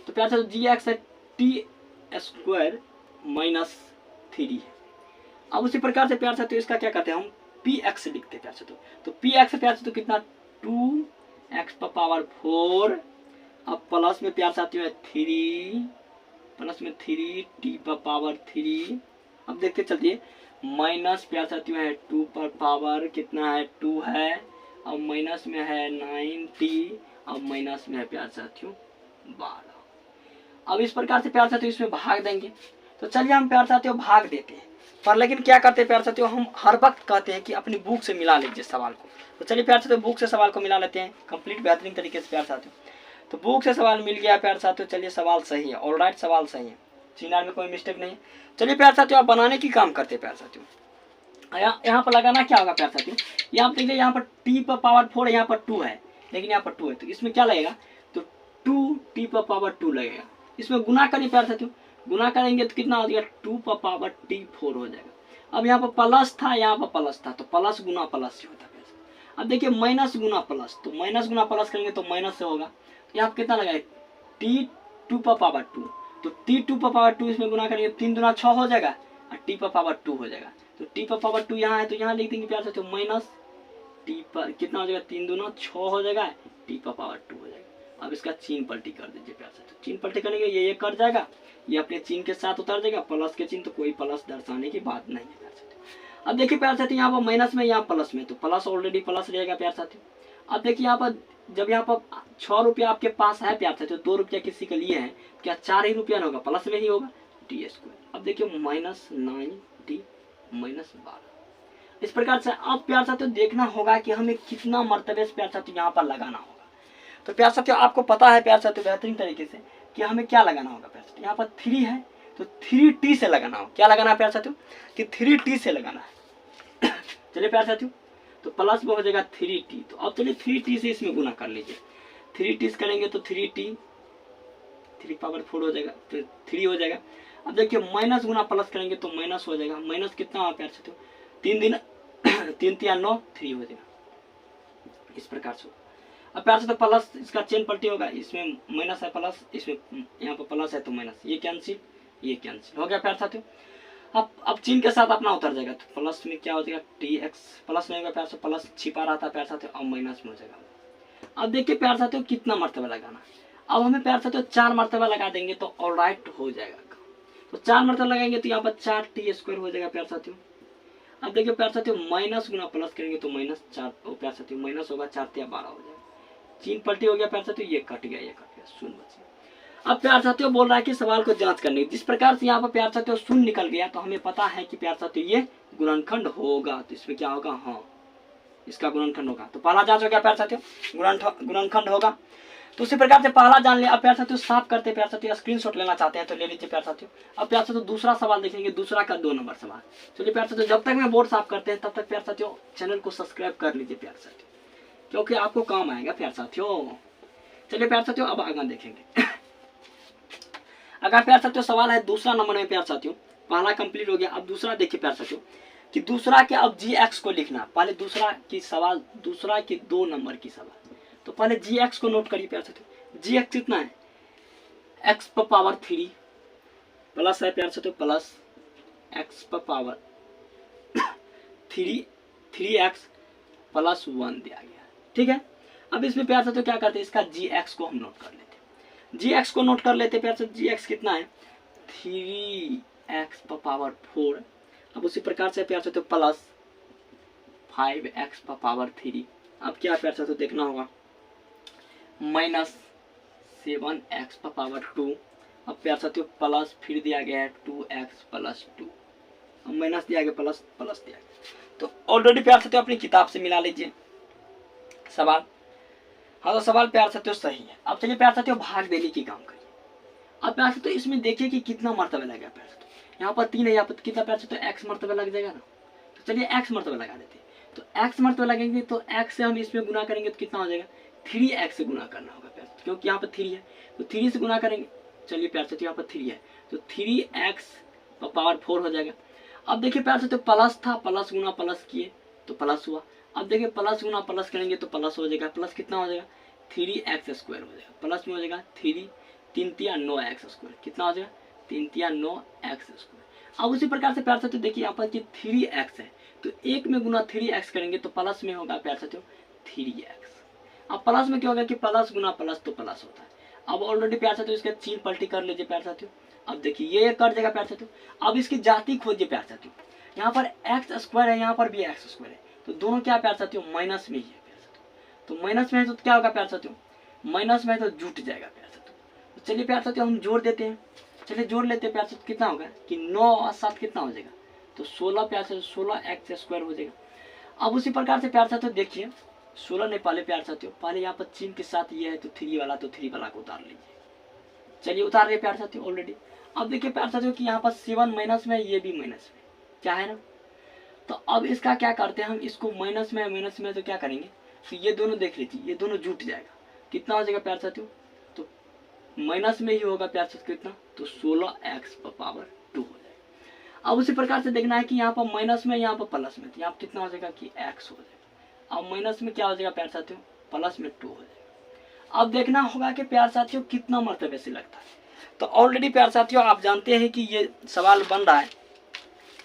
तो प्यारे साथियों gx है t स्क्वायर -3 है। अब उसी प्रकार से प्यारे साथियों इसका क्या कहते हैं हम पी एक्स लिखते हैं प्यार साथियों। तो पी एक्स प्यार साथियों कितना 2x पर पावर 4, अब प्लस में प्यार साथियों है 3, प्लस में 3t पर पावर 3। अब देखते चलते माइनस प्यार साथियों है 2 पर पावर कितना है 2 है, अब माइनस में है 9t, अब माइनस में है प्यार साथियों 12। अब इस प्रकार से प्यार साथियों इसमें भाग देंगे। तो चलिए हम प्यार साथियों भाग देते हैं, पर लेकिन क्या करते हैं प्यार साथियों, हम हर वक्त कहते हैं कि अपनी बुक से मिला लीजिए सवाल को। तो चलिए प्यार साथियों बुक से सवाल को मिला लेते हैं कंप्लीट बेहतरीन तरीके से प्यार साथियों। तो बुक से सवाल मिल गया प्यार साथियों, चलिए सवाल सही है, ऑलराइट सवाल सही है, चिनार में कोई मिस्टेक नहीं। चलिए प्यार साथियों आप बनाने की काम करते हैं प्यार साथियों। यहाँ पर लगाना क्या होगा प्यार साथियों, यहाँ पर देखिए यहाँ पर t पर पावर 4 है, यहाँ पर 2 है, लेकिन यहाँ पर 2 है, तो इसमें क्या लगेगा, तो 2t पर पावर 2 लगेगा। इसमें गुना करिए प्यार साथियों, गुना करेंगे तो कितना हो जाएगा 2 पर पावर t4 हो जाएगा। अब यहाँ पर प्लस था, यहाँ पर प्लस था, तो प्लस गुना प्लस से होता है। अब देखिए माइनस गुना प्लस, तो माइनस गुना प्लस करेंगे तो माइनस से होगा। तो यहाँ पर कितना लगाए t2 पर पावर 2, तो t2 पर पावर 2 इसमें गुना करेंगे 3 दूना 6 हो जाएगा और t पर पावर 2 हो जाएगा। तो t पर पावर 2 यहाँ है, तो यहाँ लिख देंगे प्यार साथियों माइनस t पर कितना हो जाएगा 3 दूना 6 हो जाएगा, t पर पावर 2 हो जाएगा। अब इसका चिन्ह पलटी कर दीजिए प्यार साथियों, चिन्ह पलटी करेंगे ये कट जाएगा, ये अपने चिन्ह के साथ उतर जाएगा, प्लस के चिन्ह तो कोई प्लस दर्शाने की बात नहीं है प्यार साथियों। अब देखिए प्यार साथियों यहाँ पर माइनस में, यहाँ प्लस में, तो प्लस ऑलरेडी प्लस रहेगा प्यार साथियों। अब देखिए यहाँ पर जब यहाँ पर 6 रुपया आपके पास है प्यार साथियों, 2 रुपया किसी के लिए है, क्या 4 ही रुपया होगा, प्लस में ही होगा टी स्क्वायर। अब देखिए माइनस 9t माइनस 12। इस प्रकार से अब प्यार साथियों देखना होगा कि हमें कितना मर्तबे से प्यार साथियों यहाँ पर लगाना होगा। तो प्यार साथियों आपको पता है प्यार साथियों बेहतरीन तरीके से कि हमें क्या लगाना होगा प्यार साथियों। यहाँ पर 3 है तो 3t से लगाना होगा। क्या लगाना है प्यार साथियों कि 3t से लगाना है। चलिए प्यार साथियों तो प्लस में हो जाएगा 3t, तो अब चलिए 3t से इसमें गुना कर लीजिए। 3t करेंगे तो 3t 3 पावर 4 हो जाएगा, तो 3 हो जाएगा। अब देखिए माइनस गुना प्लस करेंगे तो माइनस हो जाएगा, माइनस कितना हुआ प्यार साथियों 3 दिन 3 3 9 3 हो जाएगा, इस प्रकार से। अब प्यार साथियों प्लस इसका चेन पलटी होगा, इसमें माइनस है प्लस, इसमें यहाँ पर प्लस है तो माइनस, ये कैंसिल ये कैंसिल हो गया प्यार साथियों। अब चिन्ह के साथ अपना उतर जाएगा, तो प्लस में क्या हो जाएगा tx, प्लस में होगा प्यार साथियों, प्लस छिपा रहा था प्यार साथियों, अब माइनस में हो जाएगा। अब देखिए प्यार साथियों कितना मर्तबा लगाना, अब हमें प्यार साथियों 4 मर्तबा लगा देंगे तो ऑलराइट हो जाएगा। तो 4 मर्तबा लगाएंगे तो यहाँ पर 4t स्क्वायर हो जाएगा प्यार साथियों। अब देखिए प्यार साथियों माइनस गुना प्लस करेंगे तो माइनस 4 प्यार साथियों माइनस होगा 4 3 12 हो जाएगा, चिन्ह पलटी हो गया प्यार साथियों, ये कट गया ये कट गया, शून्य बच गया। अब प्यार साथियों बोल रहा है कि सवाल को जांच करने, जिस प्रकार से यहाँ पर प्यार साथियों शून्य निकल गया तो हमें पता है कि प्यार साथियों ये गुणनखंड होगा। तो इसमें क्या होगा, हाँ इसका गुणनखंड होगा। तो पहला जांच हो गया प्यार साथियों गुणनखंड होगा। तो उसी प्रकार से पहला जान लिया। अब प्यार साथियों साफ करते हैं प्यार साथियों, स्क्रीनशॉट लेना चाहते हैं तो ले लीजिए प्यार साथियों। अब प्यार साथियों दूसरा सवाल देखेंगे, दूसरा का 2 नंबर सवाल। चलिए प्यार साथियों जब तक मैं बोर्ड साफ करते हैं तब तक प्यार साथियों चैनल को सब्सक्राइब कर लीजिए प्यार साथियों, क्योंकि आपको काम आएगा प्यार साथियों। चलिए प्यार साथियों अब आगे देखेंगे। अगर प्यार साथियों सवाल है दूसरा नंबर में प्यार साथियों, पहला कंप्लीट हो गया। अब दूसरा देखिए प्यार साथियों कि दूसरा के अब gx को लिखना, पहले दूसरा की सवाल, दूसरा की 2 नंबर की सवाल। तो पहले gx को नोट करिए प्यार साथियों, gx कितना है x पर पावर 3 प्लस है प्यार साथियों प्लस x पर पावर 3x प्लस 1 दिया गया, ठीक है। अब इसमें प्यार साथियों क्या करते हैं, इसका gx को हम नोट कर लेते हैं, gx को नोट कर लेते हैं प्यार साथियों। gx कितना है 3x पर पावर 4। अब उसी प्रकार से प्यार साथियों प्लस 5x पर पावर 3। अब क्या प्यार साथियों देखना होगा माइनस 7x पर पावर 2। अब प्यार साथियों प्लस फिर दिया गया है 2x प्लस 2, अब माइनस दिया गया प्लस प्लस दिया गया। तो ऑलरेडी प्यार साथियों अपनी किताब से मिला लीजिए सवाल। हाँ तो सवाल प्यार साथियों सही है। अब चलिए प्यार साथियों भाग देने की काम करिए। अब प्यार साथियों इसमें देखिए कि कितना मर्तबा लगेगा प्यार साथियों, यहाँ पर 3 है, यहाँ पर कितना प्यार साथियों x मर्तबा लग जाएगा ना। तो चलिए x मर्तबा लगा देते हैं। तो x मर्तबा लगेंगे तो x से हम इसमें गुना करेंगे तो कितना हो जाएगा 3x से गुना करना होगा प्यार साथियों, क्योंकि यहाँ पर 3 है तो 3 से गुना करेंगे। चलिए प्यार साथियों यहाँ पर 3 है तो 3x पर पावर 4 हो जाएगा। अब देखिए प्यार साथियों प्लस था, प्लस गुना प्लस किए तो प्लस हुआ। अब देखिए प्लस गुना प्लस करेंगे तो प्लस हो जाएगा, प्लस कितना हो जाएगा 3x स्क्वायर हो जाएगा, प्लस में हो जाएगा 3 3 9x स्क्वायर, कितना हो जाएगा 3 9x स्क्वायर। अब उसी प्रकार से प्यार साथियों देखिए यहाँ पर कि 3x है तो 1 में गुना 3x करेंगे तो प्लस में होगा प्यार साथियों 3x। अब प्लस में क्या होगा कि प्लस गुना प्लस तो प्लस होता है। अब ऑलरेडी प्यार साथियों इसके चिन्ह पलटी कर लीजिए प्यार साथियों। अब देखिए ये कट जाएगा प्यार साथियों। अब इसकी जाति खोजिए प्यार साथियों। यहाँ पर एक्स स्क्वायर है, यहाँ पर भी एक्स स्क्वायर है, तो दोनों क्या प्यार साथियों माइनस में ही है प्यार साथियों। तो माइनस में है तो क्या होगा प्यार साथियों, माइनस में है तो जुट जाएगा प्यार साथियों। तो चलिए प्यार साथियों हम जोड़ देते हैं। चलिए जोड़ लेते हैं प्यार साथियों। कितना होगा कि 9 और 7 कितना हो जाएगा, तो 16 प्यार साथियों 16 एक्स स्क्वायर हो जाएगा। अब उसी प्रकार से प्यार साथियों देखिए 16 नहीं, पहले प्यार साथियों पहले यहाँ पर चिन्ह के साथ ये है तो 3 वाला, तो 3 वाला को उतार लीजिए। चलिए उतार रहे प्यार साथियों ऑलरेडी। अब देखिए प्यार साथियों कि यहाँ पर 7 माइनस में, ये भी माइनस में, क्या है ना। तो अब इसका क्या करते हैं हम, इसको माइनस में तो क्या करेंगे, तो ये दोनों देख लीजिए, ये दोनों जुट जाएगा। कितना हो जाएगा प्यार साथियों, तो माइनस में ही होगा प्यार साथियों कितना, तो 16x पावर 2 हो जाएगा। अब उसी प्रकार से देखना है कि यहाँ पर माइनस में, यहाँ पर प्लस में, तो यहाँ पर कितना हो जाएगा कि x हो जाएगा। अब माइनस में क्या हो जाएगा प्यार साथियों, प्लस में 2 हो जाएगा। अब देखना होगा कि प्यार साथियों कितना मर्तबे से लगता है। तो ऑलरेडी प्यार साथियों आप जानते हैं कि ये सवाल बन रहा है।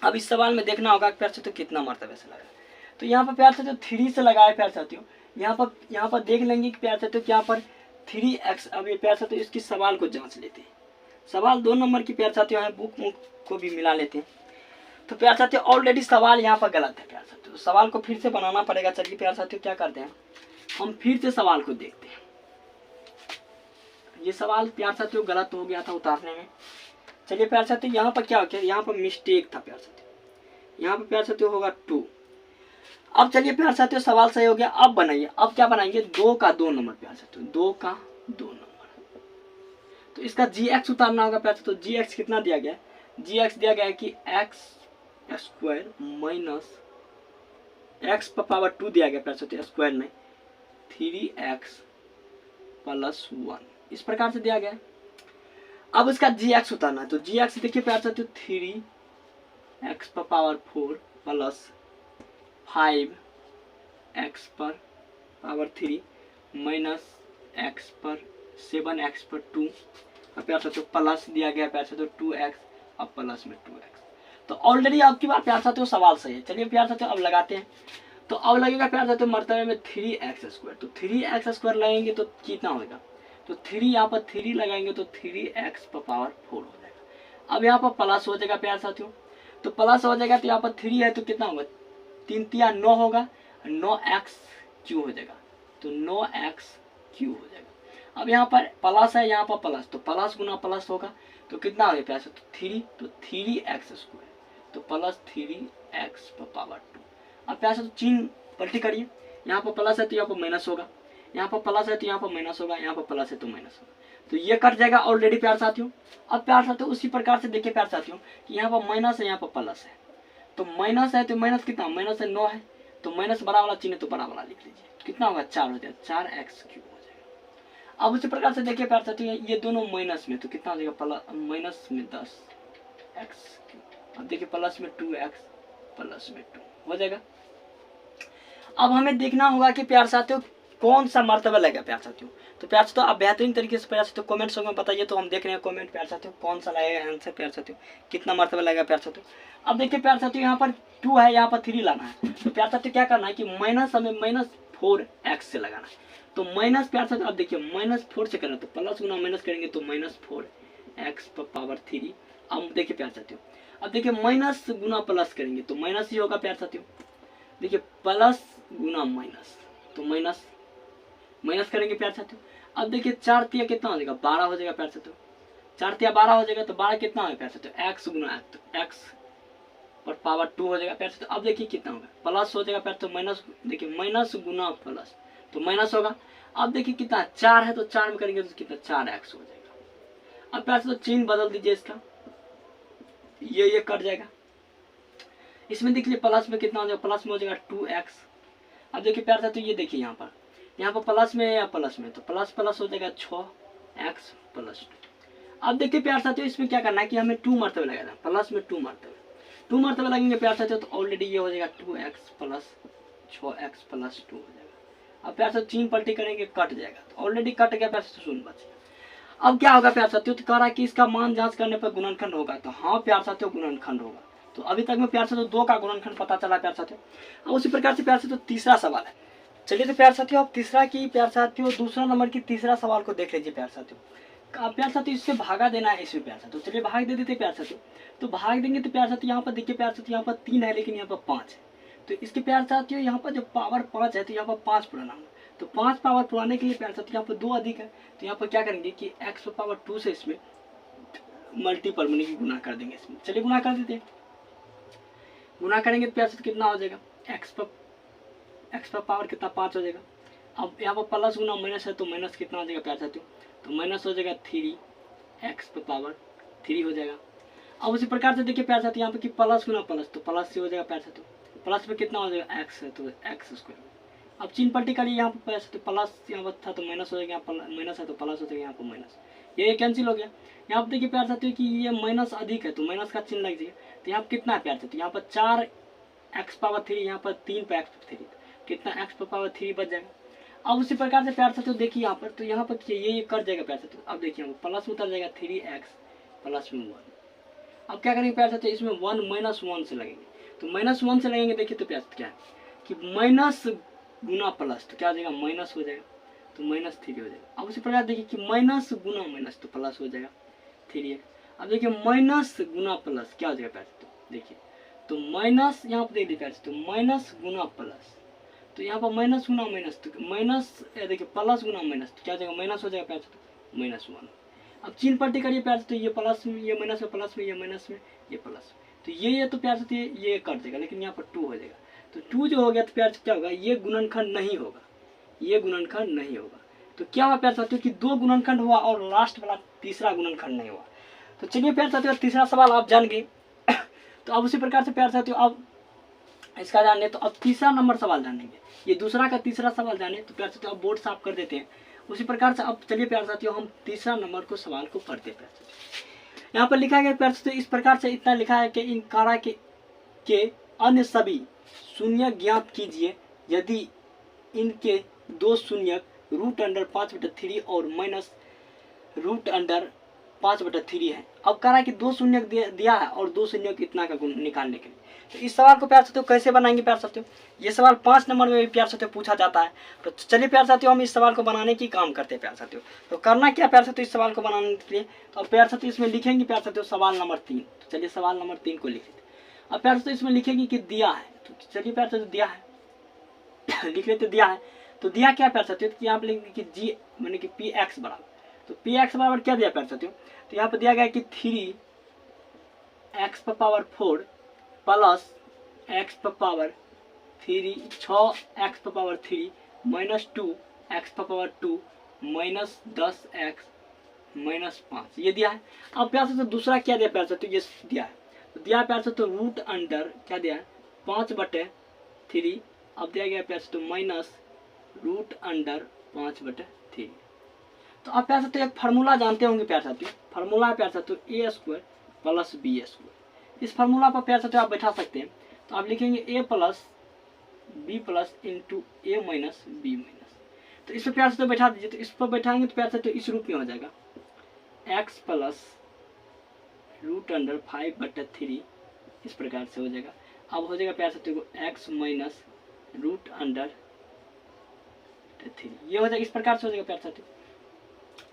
अब इस सवाल में देखना होगा प्यार साथियों कितना मर्तबे से लगा। तो यहाँ पर प्यार साथियों 3 से लगाए प्यार साथियों। यहाँ पर देख लेंगे कि प्यार साथियों कि यहाँ पर 3x। अब ये प्यार साथियों इसकी सवाल को जांच लेते हैं। सवाल 2 नंबर की प्यार साथियों है, बुक को भी मिला लेते हैं। तो प्यार साथियों ऑलरेडी सवाल यहाँ पर गलत है प्यार साथियों, तो सवाल को फिर से बनाना पड़ेगा। चलिए प्यार साथियों क्या करते हैं, हम फिर से सवाल को देखते हैं। ये सवाल प्यार साथियों गलत हो गया था उतारने में। चलिए प्यार साथियों यहाँ पर क्या हो गया, यहाँ पर मिस्टेक था प्यार साथियों, यहाँ पर प्यार साथियों होगा 2। अब चलिए प्यार साथियों सवाल सही हो गया। अब बनाइए, अब क्या बनाएंगे, 2 का 2 नंबर प्यार साथियों, 2 का 2 नंबर। तो इसका gx उतारना होगा प्यार साथियों। gx कितना दिया गया है, gx दिया गया है कि x square minus x power 2 दिया गया प्यार साथियों स्क्वायर में 3x प्लस 1, इस प्रकार से दिया गया है। अब इसका gx उतारना है। तो gx देखिए प्यार साथियों 3x पावर 4 प्लस 5x पर पावर 3 माइनस x पर 7x पर 2, और प्यार साथियों प्लस दिया गया प्यार साथियों 2x, अब प्लस में 2x। तो ऑलरेडी आपकी बात प्यार साथियों सवाल सही है। चलिए प्यार साथियों अब लगाते हैं। तो अब लगेगा प्यार साथियों मर्तबे में 3x स्क्वायर। तो 3x स्क्वायर लगेंगे तो कितना होगा, तो 3 यहाँ पर 3 लगाएंगे तो 3x पर पावर 4 हो जाएगा। अब यहाँ पर प्लस हो जाएगा प्यार साथियों। तो प्लस हो जाएगा तो यहाँ पर 3 है तो कितना होगा, 3 तिया 9 होगा, 9x क्यू हो जाएगा, तो 9x क्यू हो जाएगा। अब यहाँ पर प्लस है, यहाँ पर प्लस, तो प्लस गुना प्लस होगा तो कितना हो गया प्यार साथियों 3, तो 3x स्क्वायर, तो प्लस 3x पर पावर 2। अब प्यार साथियों चिन्ह पलटी करिए, यहाँ पर प्लस है तो यहाँ पर माइनस होगा, यहाँ पर प्लस है तो यहाँ पर माइनस होगा, यहाँ पर प्लस है तो माइनस होगा, तो ये कट जाएगा ऑलरेडी प्यार साथियों। अब प्यार साथियों उसी प्रकार से देखिए प्यार साथियों कि यहाँ पर माइनस है, यहाँ पर प्लस है, तो माइनस है तो माइनस कितना, माइनस है 9 है, तो माइनस बड़ा वाला चिन्ह तो बड़ा वाला लिख लीजिए, कितना होगा 4 हो जाएगा, 4x क्यूब हो जाएगा। अब उसी प्रकार से देखिए प्यार साथियों ये दोनों माइनस में, तो कितना हो जाएगा, माइनस में 10x क्यूब। अब देखिए प्लस में 2x प्लस में 2 हो जाएगा। अब हमें देखना होगा कि प्यार साथियों कौन सा मर्तबा लगेगा प्यार साथियों। तो प्यार साथियों आप बेहतरीन तरीके से प्यार साथियों कमेंट्स में बताइए, तो हम देख रहे हैं कमेंट प्यार साथियों कौन सा लगेगा आंसर प्यार साथियों, कितना मर्तबा लगेगा प्यार साथियों। अब देखिए प्यार साथियों यहाँ पर 2 है, यहाँ पर 3 लाना है, तो प्यार साथियों क्या करना है कि माइनस हमें -4x से लगाना है। तो माइनस प्यार साथियों अब देखिए -4 से करना, तो प्लस गुना माइनस करेंगे तो -4x पर पावर 3। अब देखिए प्यार साथियों, अब देखिए माइनस गुना प्लस करेंगे तो माइनस ही होगा प्यार साथियों। देखिए प्लस गुना माइनस, तो माइनस माइनस करेंगे प्यार साथियों। अब देखिए 4 तिया कितना हो जाएगा, 12 हो जाएगा प्यार साथियों, 4 तिया 12 हो जाएगा, तो 12 कितना होगा प्यार साथियों, x गुना x, तो x पर पावर 2 हो जाएगा प्यार साथियों। अब देखिए कितना होगा, प्लस हो जाएगा प्यार साथियों, माइनस, देखिए माइनस गुना प्लस तो माइनस होगा। अब देखिए कितना 4 है, तो 4 में करेंगे तो कितना 4x हो जाएगा। अब प्यार साथियों चिन्ह बदल दीजिए इसका, ये कट जाएगा। इसमें देखिए प्लस में कितना हो जाएगा, प्लस में हो जाएगा 2x। अब देखिए प्यार साथियों ये देखिए यहाँ पर प्लस में या प्लस में, तो प्लस प्लस हो जाएगा 6x प्लस 2। अब देखिए प्यार साथियों इसमें क्या करना है कि हमें 2 मरतबे लगाना है, प्लस में 2 मरतबे लगेंगे प्यार साथियों, तो ऑलरेडी ये हो जाएगा 2x प्लस 6x प्लस 2 हो जाएगा। अब प्यार साथियों चिन्ह पलटी करेंगे कट जाएगा, तो ऑलरेडी कट गया प्यार साथियों, 0 बच गया। अब क्या होगा प्यार साथियों, तो कह रहा है कि इसका मान जांच करने पर गुणनखंड होगा, तो हाँ प्यार साथियों गुणनखंड होगा। तो अभी तक में प्यार से तो 2 का गुणनखंड पता चला प्यार साथियों। अब उसी प्रकार से प्यार से तो तीसरा सवाल है। चलिए तो प्यार साथियों अब तीसरा की प्यार साथियों दूसरा नंबर की तीसरा सवाल को देख लीजिए प्यार साथियों। अब प्यार साथियों इससे भागा देना है इसमें प्यार साथियों। चलिए भाग दे देते प्यार साथियों। तो भाग देंगे तो प्यार साथियों यहाँ पर देखिए प्यार साथियों यहाँ पर 3 है लेकिन यहाँ पर 5 है। तो इसके प्यार साथियों यहाँ पर जो पावर 5 है तो यहाँ पर 5 पुराना होगा। तो 5 पावर पुराने के लिए प्यार साथियों यहाँ पर 2 अधिक है। तो यहाँ पर क्या करेंगे कि x पर पावर 2 से इसमें मल्टीपल मनी की गुना कर देंगे इसमें। चलिए गुना कर देते हैं। गुना करेंगे तो प्यार साथियों कितना हो जाएगा, x पर पावर कितना 5 हो जाएगा। अब यहाँ पर प्लस गुना माइनस है तो माइनस कितना हो जाएगा प्यार साथियों, तो माइनस हो जाएगा 3 x पर पावर 3 हो जाएगा। अब उसी प्रकार से देखिए प्यार साथियों यहाँ पे कि प्लस गुना प्लस तो प्लस से हो जाएगा प्यार साथियों, प्लस में कितना हो जाएगा x है तो x स्क्वायर। अब चिन्ह पलटी करिए यहाँ पर प्यार साथियों, प्लस यहाँ पर था तो माइनस हो जाएगा, यहाँ पर माइनस है तो प्लस हो जाएगा, यहाँ पर माइनस, ये कैंसिल हो गया। यहाँ पर देखिए प्यार साथियों कि ये माइनस अधिक है तो माइनस का चिन्ह लग जाएगा। तो यहाँ पर कितना है प्यार साथियों, यहाँ पर 4x पावर 3, यहाँ पर 3 पर x पर 3, कितना x पर पावर 3 बच जाएगा। अब उसी प्रकार से प्यार साथियों देखिए यहाँ पर, तो यहाँ पर ये कट जाएगा प्यार साथियों। अब देखिए यहाँ पर प्लस में उतर जाएगा 3x प्लस में 1। अब क्या करेंगे प्यार साथियों, इसमें 1 माइनस 1 से लगेंगे। तो माइनस 1 से लगेंगे देखिए तो प्यार क्या है कि माइनस गुना प्लस तो क्या हो जाएगा माइनस हो जाएगा, तो माइनस 3 हो जाएगा। अब उसी प्रकार देखिए कि माइनस गुना माइनस तो प्लस हो जाएगा 3x। अब देखिए माइनस गुना प्लस क्या हो जाएगा प्यार साथियों, देखिए तो माइनस यहाँ पर देख दीजिए तो माइनस गुना प्लस, तो यहाँ पर माइनस गुना माइनस तो माइनस देखिए प्लस गुना माइनस तो क्या हो जाएगा माइनस हो जाएगा प्यार साथियों माइनस 1। अब चिन्ह पलटी करिए प्यार साथियों, ये प्लस में ये माइनस में, प्लस में ये माइनस में, ये प्लस, तो ये तो प्यार साथियों ये कट जाएगा लेकिन यहाँ पर 2 हो जाएगा। तो 2 जो हो गया तो प्यार क्या होगा, ये गुणनखंड नहीं होगा, ये गुणनखंड नहीं होगा। तो क्या हुआ प्यार साथियों कि 2 गुणनखंड हुआ और लास्ट वाला तीसरा गुणनखंड नहीं हुआ। तो चलिए प्यार साथियों तीसरा सवाल आप जान गए। तो अब उसी प्रकार से प्यार साथियों अब इसका जाने, तो अब तीसरा नंबर सवाल जानेंगे। ये दूसरा का तीसरा सवाल जाने तो प्यार साथियों अब बोर्ड साफ कर देते हैं। उसी प्रकार से अब चलिए प्यार साथियों हम तीसरा नंबर को सवाल को पढ़ते हैं प्यार साथियों। यहाँ पर लिखा गया प्यार साथियों इस प्रकार से इतना लिखा है कि इन कारा के अन्य सभी शून्य ज्ञात कीजिए यदि इनके 2 शून्य रूट अंडर 5/3 और माइनस रूट अंडर 5/3 है। अब कह रहा है कि 2 शून्य दिया है और 2 शून्य इतना का गुण निकालने के लिए। तो इस सवाल को प्यार साथियों कैसे बनाएंगे प्यार साथियों, ये सवाल 5 नंबर में भी प्यार साथियों पूछा जाता है। तो चलिए प्यार साथियों हम इस सवाल को बनाने की काम करते हैं प्यार साथियों। तो करना क्या प्यार साथियों इस सवाल को बनाने के लिए, तो प्यार साथियों इसमें लिखेंगे प्यार साथियों सवाल नंबर 3। तो चलिए सवाल नंबर 3 को लिख लेते। अब प्यार साथियों इसमें लिखेंगे कि दिया है, तो चलिए प्यार साथियों दिया है लिख लेते दिया है। तो दिया क्या प्यार साथियों, तो यहाँ पर लिखेंगे कि जी मैंने कि पी एक्स बराबर, तो पी एक्स बराबर क्या दिया प्यार साथियों, तो यहाँ पर दिया गया कि 3x पर पावर 4 प्लस x पर पावर 3 6x पर पावर 3 माइनस 2x पर पावर 2 माइनस 10x माइनस 5 ये दिया है। अब प्यार साथियों दूसरा क्या दिया प्यार साथियों, ये दिया है तो दिया प्यार साथियों रूट अंडर क्या दिया है 5/3। अब दिया गया प्यार साथियों माइनस रूट अंडर 5/3। तो आप प्यार साथियों एक फार्मूला जानते होंगे प्यार साथियों, फार्मूला है प्यार साथियों a² प्लस b²। इस फार्मूला पर प्यार साथियों आप बैठा सकते हैं। तो आप लिखेंगे a plus b plus into a minus b minus. तो इस पर प्यार साथियों बैठा दीजिए। तो इस पर बैठाएंगे तो प्यार साथियों इस रूप में हो जाएगा x प्लस रूट अंडर 5/3 इस प्रकार से हो जाएगा। अब हो जाएगा प्यार साथियों को x माइनस रूट अंडर 3 ये हो जाएगा, इस प्रकार से हो जाएगा प्यार साथियों।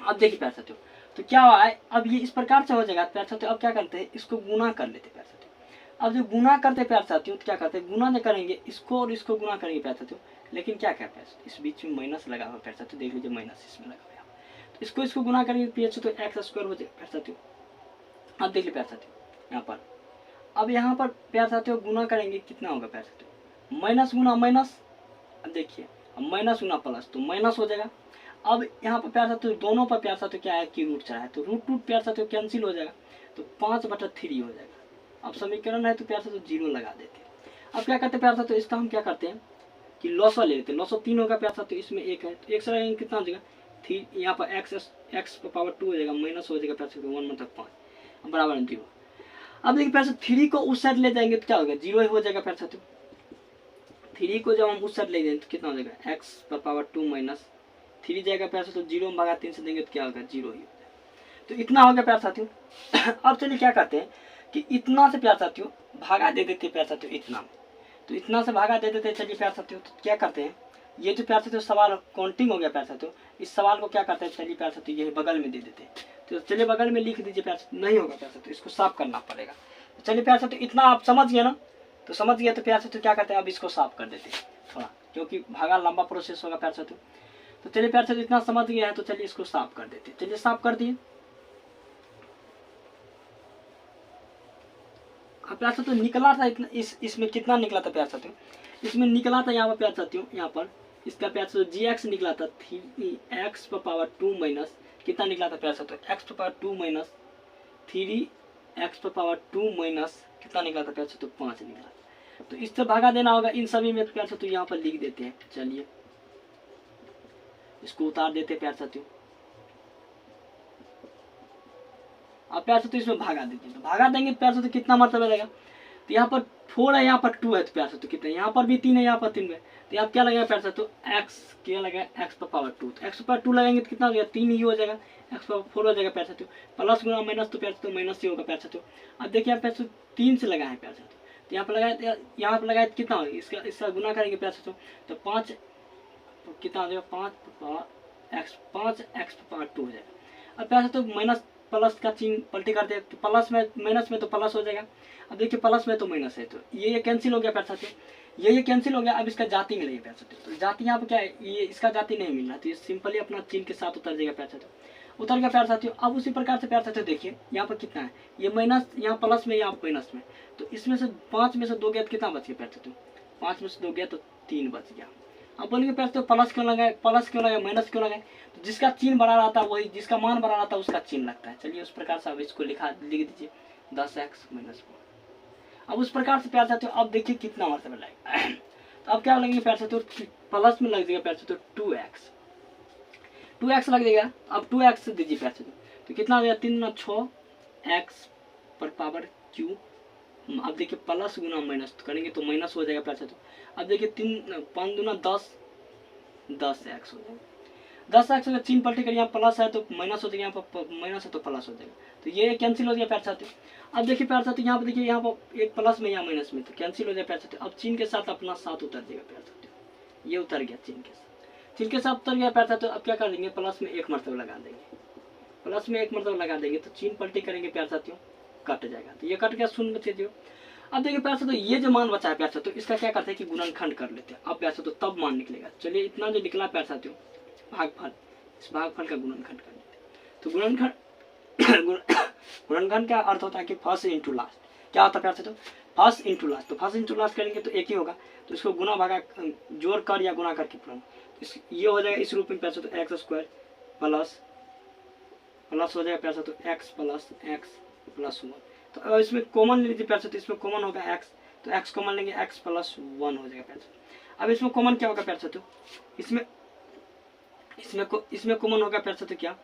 अब देखिए प्यार साथियों तो क्या हुआ है, अब ये इस प्रकार से हो जाएगा प्यार साथियों। अब क्या करते हैं इसको गुना कर लेते हैं प्यार साथियों। अब जो गुना करते हैं प्यार साथियों तो क्या करते हैं गुना जो करेंगे इसको और इसको गुना करेंगे प्यार साथियों, लेकिन क्या क्या प्यार साथियों इस बीच में माइनस लगा हुआ प्यार साथियों, देख लीजिए माइनस इसमें लगा हुआ है। तो इसको गुना करेंगे प्यार साथियों x² हो जाएगा प्यार साथियों। अब देख लीजिए प्यार साथियों यहाँ पर, अब यहाँ पर प्यार साथियों गुना करेंगे कितना होगा प्यार साथियों माइनस गुना माइनस। अब देखिए अब माइनस गुना प्लस तो माइनस हो जाएगा। अब यहाँ पर प्यार साथियों दोनों पर प्यार साथियों क्या है कि रूट चढ़ा है तो रूट प्यार साथियों कैंसिल हो जाएगा तो 5/3 हो जाएगा। अब समीकरण है तो प्यार साथियों 0 लगा देते हैं। अब क्या करते हैं प्यार साथियों इसका हम क्या करते हैं कि लॉसा ले लेते हैं। लॉसा 3 होगा प्यार साथियों, इसमें 1 है तो 1 से लगेंगे कितना हो जाएगा 3, यहाँ पर x पर पावर 2 हो जाएगा माइनस हो जाएगा प्यार साथियों 1 मतलब 5 बराबर 0। अब देखिए प्यार साथियों 3 को उस साइड ले जाएंगे तो क्या होगा 0 हो जाएगा प्यार साथियों। 3 को जब हम उस साइड ले जाएंगे तो कितना हो जाएगा x पर पावर 2 माइनस 3 जाएगा प्यार साथियों 0 में भागा 3 से देंगे तो क्या होगा 0 ही होगा। तो इतना हो गया प्यार साथियों। अब चलिए क्या करते हैं कि इतना से प्यार साथियों भागा दे देते प्यार साथियों इतना में, तो इतना से भागा दे देते। चलिए प्यार साथियों तो क्या करते हैं, ये जो प्यार साथियों सवाल काउंटिंग हो गया प्यार साथियों, इस सवाल को क्या करते हैं, चलिए प्यार साथियों ये बगल में दे देते हैं। तो चलिए बगल में लिख दीजिए प्यार साथियों, नहीं होगा प्यार साथियों, इसको साफ करना पड़ेगा। तो चलिए प्यार साथियों इतना आप समझ गए ना, तो समझ गया तो प्यार साथियों क्या करते हैं, अब इसको साफ कर देते हैं थोड़ा, क्योंकि भागा लंबा प्रोसेस होगा प्यार साथियों। तो चलिए प्यार साथियों इतना समझ गया है, तो चलिए इसको साफ कर देते हैं। चलिए साफ कर दिए। अब प्यार साथियों निकला था इतना, इसमें कितना निकला था प्यार साथियों, इसमें निकला था यहाँ पर प्यार साथियों, यहाँ पर इसका प्यार साथियों जी एक्स निकला था 3x पर पावर 2 माइनस कितना निकला था प्यार साथियों, x पर पावर 2 माइनस 3x पर पावर 2 माइनस कितना निकला था प्यार साथियों, 5 निकला। तो इससे भागा देना होगा इन सभी में प्यार साथियों, यहाँ पर लिख देते हैं। चलिए इसको उतार देते हैं प्यार साथियों। अब प्यार साथियों इसमें भागा देते हैं, तो भागा देंगे प्यार साथियों कितना मरतबा रहेगा, तो यहाँ पर 4 है, यहाँ पर 2 है, तो प्यार साथियों कितना, यहाँ पर भी 3 है, यहाँ पर 3 है, तो यहाँ क्या लगेगा प्यार साथियों, x क्या लगेगा, x पर पावर 2, तो x पर 2 लगाएंगे तो कितना हो जाएगा, 3 ही हो जाएगा, x पर 4 हो जाएगा प्यार साथियों, प्लस गुना माइनस तो प्यार साथियों माइनस ही होगा प्यार साथियों। अब देखिए यहाँ प्यार साथियों 3 से लगा है प्यार साथियों, तो यहाँ पर लगाए, यहाँ पर लगाए कितना होगा, इसका गुना करेंगे प्यार साथियों, तो 5 कितना हो जाएगा, 5x पर पावर 2 हो जाएगा। अब प्यार साथियों माइनस प्लस का चिन्ह पलटी कर दे, तो प्लस में माइनस में तो प्लस हो जाएगा। अब देखिए प्लस में तो माइनस है, तो ये कैंसिल हो गया प्यार साथियों, ये कैंसिल हो गया। अब इसका जाति मिलेगी प्यार साथियों, तो जाति यहाँ पर क्या है, ये इसका जाति नहीं मिल रहा, तो ये सिंपली अपना चिन्ह के साथ उतर जाएगा प्यार साथियों, उतर गया प्यार साथियों। अब उसी प्रकार से प्यार साथियों देखिए यहाँ पर कितना है, ये माइनस यहाँ प्लस में, यहाँ माइनस में, तो इसमें से 5 में से 2 गया तो कितना बच गया प्यार साथियों, 5 में से 2 गया तो 3 बच गया। अब बोलेंगे प्यार साथियों प्लस क्यों लगाए, प्लस क्यों लगाए, माइनस क्यों लगाए, तो जिसका चिन्ह बड़ा रहता है वही, जिसका मान बड़ा रहता है उसका चिन्ह लगता है। चलिए उस प्रकार से अब इसको लिख दीजिए 10x माइनस 4। अब उस प्रकार से प्यार साथियों अब देखिए कितना मरतबा लगेगा, तो अब क्या लगेंगे प्यार साथियों, प्लस में लग जाएगा प्यार साथियों 2x लग जाएगा। अब 2x दीजिए प्यार साथियों, तो कितना हो जाएगा, 3 6 x पर पावर q। अब देखिए प्लस गुना माइनस करेंगे तो माइनस हो जाएगा प्यार साथियों। अब देखिए 5 दूना 10 10x हो जाएगा, 10x का चिन्ह पलटी करिए, यहाँ प्लस है तो माइनस हो जाएगा, यहाँ पर माइनस है तो प्लस हो जाएगा, तो ये कैंसिल हो गया प्यार साथियों। अब देखिए प्यार साथियों यहाँ पर देखिए, यहाँ पर एक प्लस में, यहाँ माइनस में, तो कैंसिल हो जाएगा प्यार साथियों। अब चिन्ह के साथ अपना साथ उतर जाएगा प्यार साथियों, ये उतर गया चिन्ह के साथ, चिन्ह के साथ उतर गया प्यार साथियों। अब क्या कर देंगे, प्लस में 1 मरतबा लगा देंगे, प्लस में 1 मरतबा लगा देंगे तो चिन्ह पलटी करेंगे प्यार साथियों, कट जाएगा, तो ये कट गया, शून्य बचे जो। अब देखिए प्यार साथियों ये जो मान बचा है प्यार साथियों, इसका क्या करते हैं कि गुणनखंड कर लेते हैं। अब प्यार साथियों तब मान निकलेगा। चलिए इतना जो निकला प्यार साथियों भागफल, इस भागफल का गुणनखंड कर लेते हैं। तो गुणनखंड का अर्थ होता है कि फर्स्ट इंटू लास्ट, क्या होता है प्यार साथियों, फर्स्ट इंटू लास्ट, तो फर्स्ट इंटू लास्ट करेंगे तो एक ही होगा, तो इसको गुना भागा जोड़ कर या गुना करके पूरा ये हो जाएगा इस रूप में प्यार साथियों, एक्स स्क्वायर प्लस प्लस हो जाएगा प्यार साथियों एक्स प्लस एक्स प्लस 1। तो अब इसमें कॉमन ले लीजिए प्यार साथियों, इसमें कॉमन होगा x, तो x कॉमन लेंगे, x प्लस 1 हो जाएगा प्यार साथियों। अब इसमें कॉमन क्या होगा प्यार साथियों, इसमें कॉमन होगा प्यार साथियों क्या,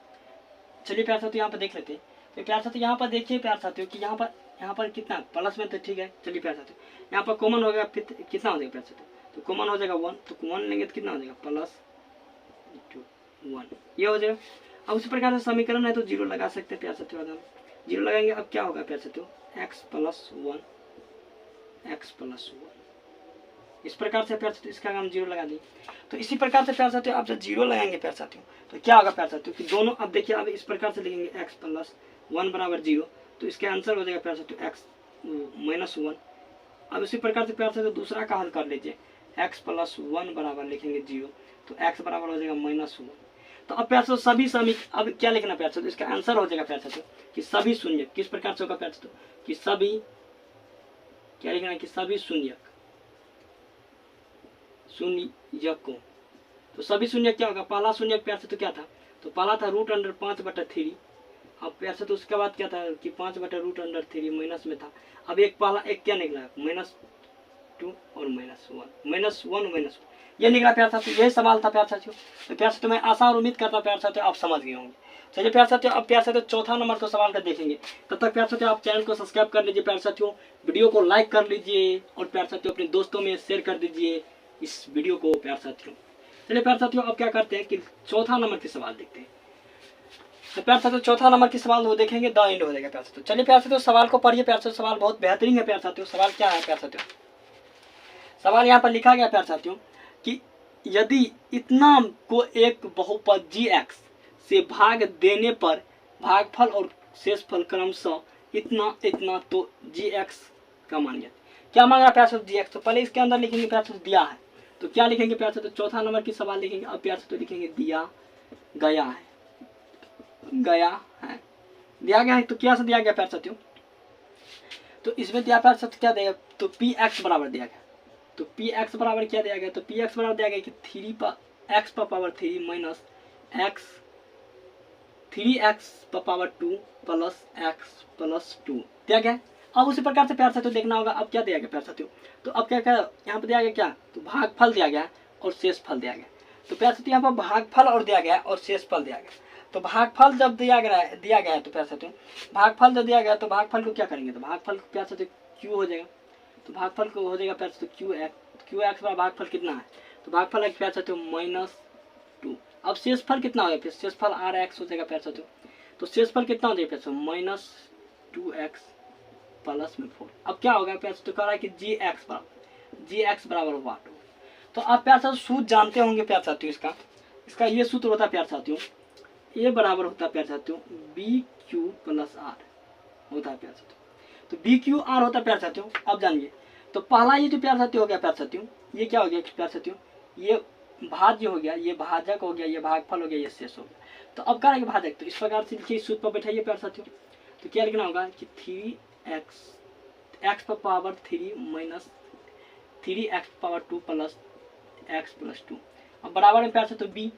चलिए प्यार साथियों यहाँ पर देख लेते हैं। तो प्यार साथियों यहाँ पर देखिए प्यार साथियों कि यहाँ पर कितना प्लस में, तो ठीक है। चलिए प्यार साथियों यहाँ पर कॉमन होगा, फिर कितना हो जाएगा प्यार साथियों, तो कॉमन हो जाएगा 1, तो 1 लेंगे तो कितना हो जाएगा, प्लस 1, ये हो जाएगा। अब उसी प्रकार से समीकरण है तो 0 लगा सकते हैं प्यार साथियों, आगे 0 लगाएंगे। अब क्या होगा प्यार साथियों, x प्लस 1 इस प्रकार से प्यार साथियों इसका हम 0 लगा दें। तो इसी प्रकार से प्यार साथियों आप जब 0 लगाएंगे प्यार साथियों तो क्या होगा प्यार साथियों कि दोनों, अब देखिए अब इस प्रकार से लिखेंगे x प्लस 1 बराबर 0, तो इसका आंसर हो जाएगा प्यार साथियों x माइनस 1। अब इसी प्रकार से प्यार साथियों दूसरा का हल कर लीजिए, x प्लस 1 बराबर लिखेंगे 0, तो x बराबर हो जाएगा माइनस 1। तो अब प्यार सभी समी, अब क्या लिखना प्यार साथियों, इसका आंसर हो जाएगा प्यार साथियों कि सभी शून्य, किस प्रकार से होगा प्यार साथियों कि सभी, क्या लिखना है कि सभी शून्यकों, तो सभी शून्य क्या होगा, पहला शून्य प्यार साथियों क्या था, तो पहला था √5/3। अब प्यार साथियों उसके बाद क्या था कि 5/√3 माइनस में था। अब एक पहला एक क्या निकला, -2 और -1 ये निकला प्यार साथियों, यही सवाल था प्यार साथियों। तो प्यार साथियों मैं आशा और उम्मीद करता हूँ प्यार साथियों आप समझ गए होंगे। चलिए प्यार साथियों अब प्यार साथियों चौथा नंबर को सवाल का देखेंगे, तब तक प्यार साथियों आप चैनल को सब्सक्राइब कर लीजिए प्यार साथियों, वीडियो को लाइक कर लीजिए और प्यार साथियों अपने दोस्तों में शेयर कर दीजिए इस वीडियो को प्यार साथियों। चलिए प्यार साथियों अब क्या करते हैं कि चौथा नंबर के सवाल देखते हैं। तो प्यार साथियों चौथा नंबर की सवाल वो देखेंगे, द एंड हो जाएगा प्यार साथियों। चलिए प्यार साथियों सवाल को पढ़िए प्यार साथियों, सवाल बहुत बेहतरीन है प्यार साथियों। सवाल क्या है प्यार साथियों, सवाल यहाँ पर लिखा गया प्यार साथियों कि यदि इतना को एक बहुपद g(x) से भाग देने पर भागफल और शेषफल क्रमशः इतना इतना तो g(x) का मान गया। क्या मांग रहा प्यार साथियों g(x)? तो पहले इसके अंदर लिखेंगे प्यार साथियों दिया है, तो क्या लिखेंगे प्यार साथियों, चौथा नंबर की सवाल लिखेंगे। अब प्यार साथियों लिखेंगे दिया गया है, गया है, दिया गया है। तो क्या से दिया गया प्यार साथियों, तो इसमें दिया प्यार साथियों क्या देगा, तो px बराबर दिया गया। तो px बराबर क्या दिया गया, तो px बराबर दिया गया कि 3 पर x पर पावर 3 माइनस x 3x पर पावर 2 प्लस x प्लस 2 दिया गया। अब उसी प्रकार से प्यार साथियों देखना होगा अब क्या दिया गया प्यार साथियों, तो अब क्या क्या यहाँ पर दिया गया, क्या तो भागफल दिया गया और शेषफल दिया गया। तो प्यार साथियों यहाँ पर भागफल और दिया गया और शेषफल दिया गया। तो भागफल जब दिया गया है तो प्यार साथियों भागफल जब दिया गया तो भागफल को क्या करेंगे, तो भागफल को प्यार साथियों q हो जाएगा। तो भागफल को हो जाएगा प्यार साथियों qx पर भागफल कितना है, तो भागफल है प्यार साथियों -2। अब शेषफल कितना हो जाएगा, शेषफल rx हो जाएगा प्यार साथियों। तो शेषफल कितना हो जाएगा प्यार साथियों -2x प्लस में 4। अब क्या होगा प्यार साथियों, कह रहा है कि gx बराबर वाट। तो आप प्यार साथियों सूत्र जानते होंगे प्यार साथियों, इसका ये सूत्र होता है प्यार साथियों, ए बराबर होता है प्यार साथियों BQ प्लस R होता है प्यार साथियों। तो BQR होता है प्यार साथियों। अब जानिए, तो पहला ये जो प्यार साथियों हो गया प्यार साथियों, ये क्या हो गया प्यार साथियों, ये भाज्य हो गया, ये भाजक हो गया, ये भागफल हो गया, ये शेष हो गया। तो अब क्या है भाजक, तो इस प्रकार से लिखिए, सूत्र पर बैठाइए प्यार साथियों। तो क्या लिखना होगा कि 3x पर power 3 minus 3x power 2 plus x plus 2। अब बराबर में प्यार साथियों b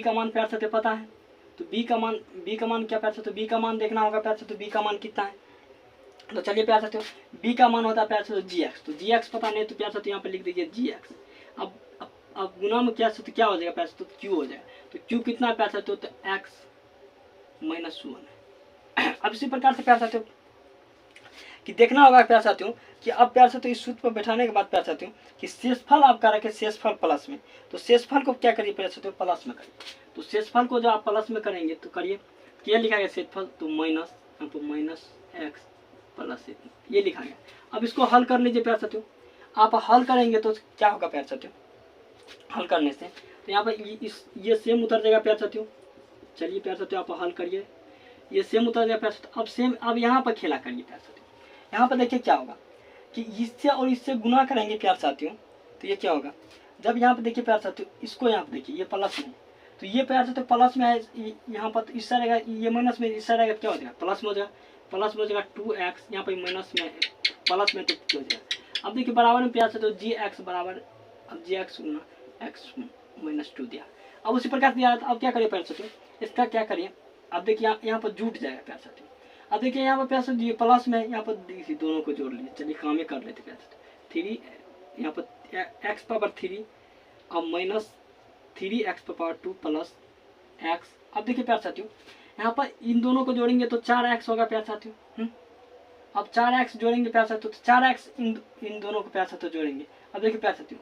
का मान प्यार साथियों पता है, तो b का मान क्या प्यार साथियों, b का मान देखना होगा प्यार साथियों, b का मान कितना है। तो चलिए प्यार साथियों b का मान होता है प्यार साथियों gx। तो gx पता नहीं तो प्यार साथियों यहाँ पे लिख दीजिए gx। अब गुना में क्या साथियों क्या हो जाएगा प्यार साथियों, q हो जाएगा। तो q कितना है प्यार साथियों, तो x माइनस 1 है। अब इसी प्रकार से प्यार साथियों कि देखना होगा प्यार साथियों कि अब प्यार साथियों इस सूत्र पर बैठाने के बाद प्यार साथियों कि शेषफल आपका रखे शेषफल प्लस में, तो शेषफल को क्या करिए प्यार साथियों, प्लस में करिए। तो शेषफल को जो आप प्लस में करेंगे तो करिए, क्या लिखा गया शेषफल, तो माइनस x प्लस ये लिखा गया। अब इसको हल कर लीजिए प्यार साथियों। आप हल करेंगे तो क्या होगा प्यार साथियों, हल करने से तो यहाँ पर ये सेम उतर जाएगा प्यार साथियों। चलिए प्यार साथियों आप हल करिए, ये सेम उतर जाएगा प्यार साथियों। अब सेम अब यहाँ पर खेला करिए प्यार साथियों। यहाँ पर देखिए क्या होगा कि इससे और इससे गुना करेंगे प्यार साथियों, तो ये क्या होगा, जब यहाँ पर देखिए प्यार साथियों इसको यहाँ पर देखिए ये प्लस में, तो ये प्यार साथियों प्लस में है, यहाँ पर इस साइड रहेगा, ये माइनस में इस साइड रहेगा, क्या हो जाएगा प्लस में हो जाएगा, प्लस में हो जाएगा 2x, यहाँ पर माइनस में प्लस में तो क्या हो जाएगा। अब देखिए बराबर में प्यार साथियों gx बराबर, अब gx गुना x माइनस 2 दिया। अब उसी प्रकार दिया, अब क्या करिए प्यार साथियों, इसका क्या करिए, अब देखिए यहाँ पर जुट जाएगा प्यार साथियों। अब देखिए यहाँ पर प्यार साथियों प्लस में, यहाँ पर देखिए दोनों को जोड़ लिए, चलिए काम कर लेते प्यार साथियों। 3 यहाँ पर x पावर 3 अब minus 3x power 2 plus x। अब देखिए प्यार साथियों यहाँ पर इन दोनों को जोड़ेंगे तो 4x होगा प्यार साथियों। अब 4x जोड़ेंगे प्यार साथियों, तो 4x इन दोनों को प्यार साथियों जोड़ेंगे। अब देखिए प्यार साथियों,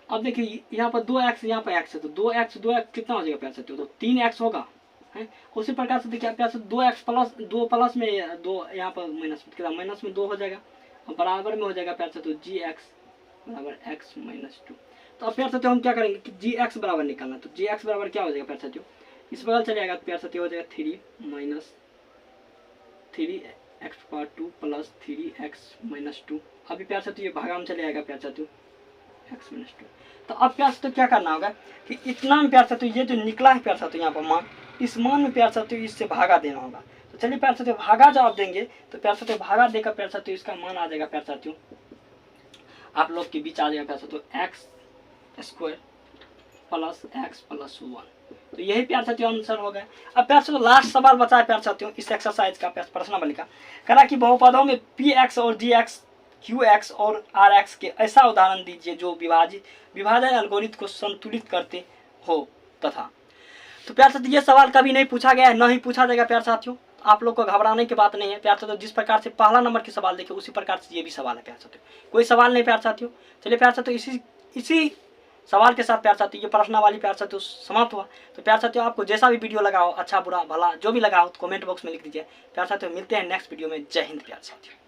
अब देखिए यहाँ पर 2x यहाँ पर x है, तो 2x कितना हो जाएगा प्यार साथियों, तो 3x होगा है। उसी प्रकार से देखिए प्यार साथियों 2x प्लस 2 प्लस में 2 यहाँ पर माइनस में 2 हो जाएगा, और बराबर में हो जाएगा प्यार साथियों gx बराबर x माइनस 2। तो अब प्यार साथियों हम क्या करेंगे कि gx बराबर निकालना, तो gx बराबर क्या हो जाएगा प्यार साथियों, इस बगल चलेगा तो प्यार साथियों हो जाएगा 3 minus 3x power 2 plus 3x minus 2। अभी प्यार साथियों ये भागा में चले आएगा प्यार साथियों x माइनस 2। तो अब प्यार साथियों क्या करना होगा कि इतना में प्यार साथियों ये जो निकला है प्यार साथियों यहाँ पर मान, इस मान में प्यार साथियों इससे भागा देना होगा। तो चलिए प्यार साथियों भागा जब आप देंगे तो प्यार साथियों भागा देकर प्यार साथियों इसका मान आ जाएगा प्यार साथियों, आप लोग के बीच आ जाएगा प्यार साथियों x square plus x plus 1। तो यही प्यार साथियों आंसर हो गया। अब प्यार साथियों लास्ट सवाल बचा है प्यार साथियों इस एक्सरसाइज का, प्रश्न नंबर का करा कि बहुपदों में px और gx qx और rx के ऐसा उदाहरण दीजिए जो विभाजन एल्गोरिथम को संतुलित करते हो तथा। तो प्यार साथियों ये सवाल कभी नहीं पूछा गया है, न ही पूछा जाएगा प्यार साथियों। आप लोग को घबराने की बात नहीं है प्यार साथियों, जिस प्रकार से पहला नंबर के सवाल देखे उसी प्रकार से ये भी सवाल है प्यार साथियों, कोई सवाल नहीं प्यार साथियों। चलिए प्यार साथियों इसी सवाल के साथ प्यार साथियों ये प्रश्नावली प्यार साथियों समाप्त हुआ। तो प्यार साथियों आपको जैसा भी वीडियो लगा हो, अच्छा बुरा भला जो भी लगा हो, तो कमेंट बॉक्स में लिख दीजिए। प्यार साथियों मिलते हैं नेक्स्ट वीडियो में। जय हिंद प्यार साथियों।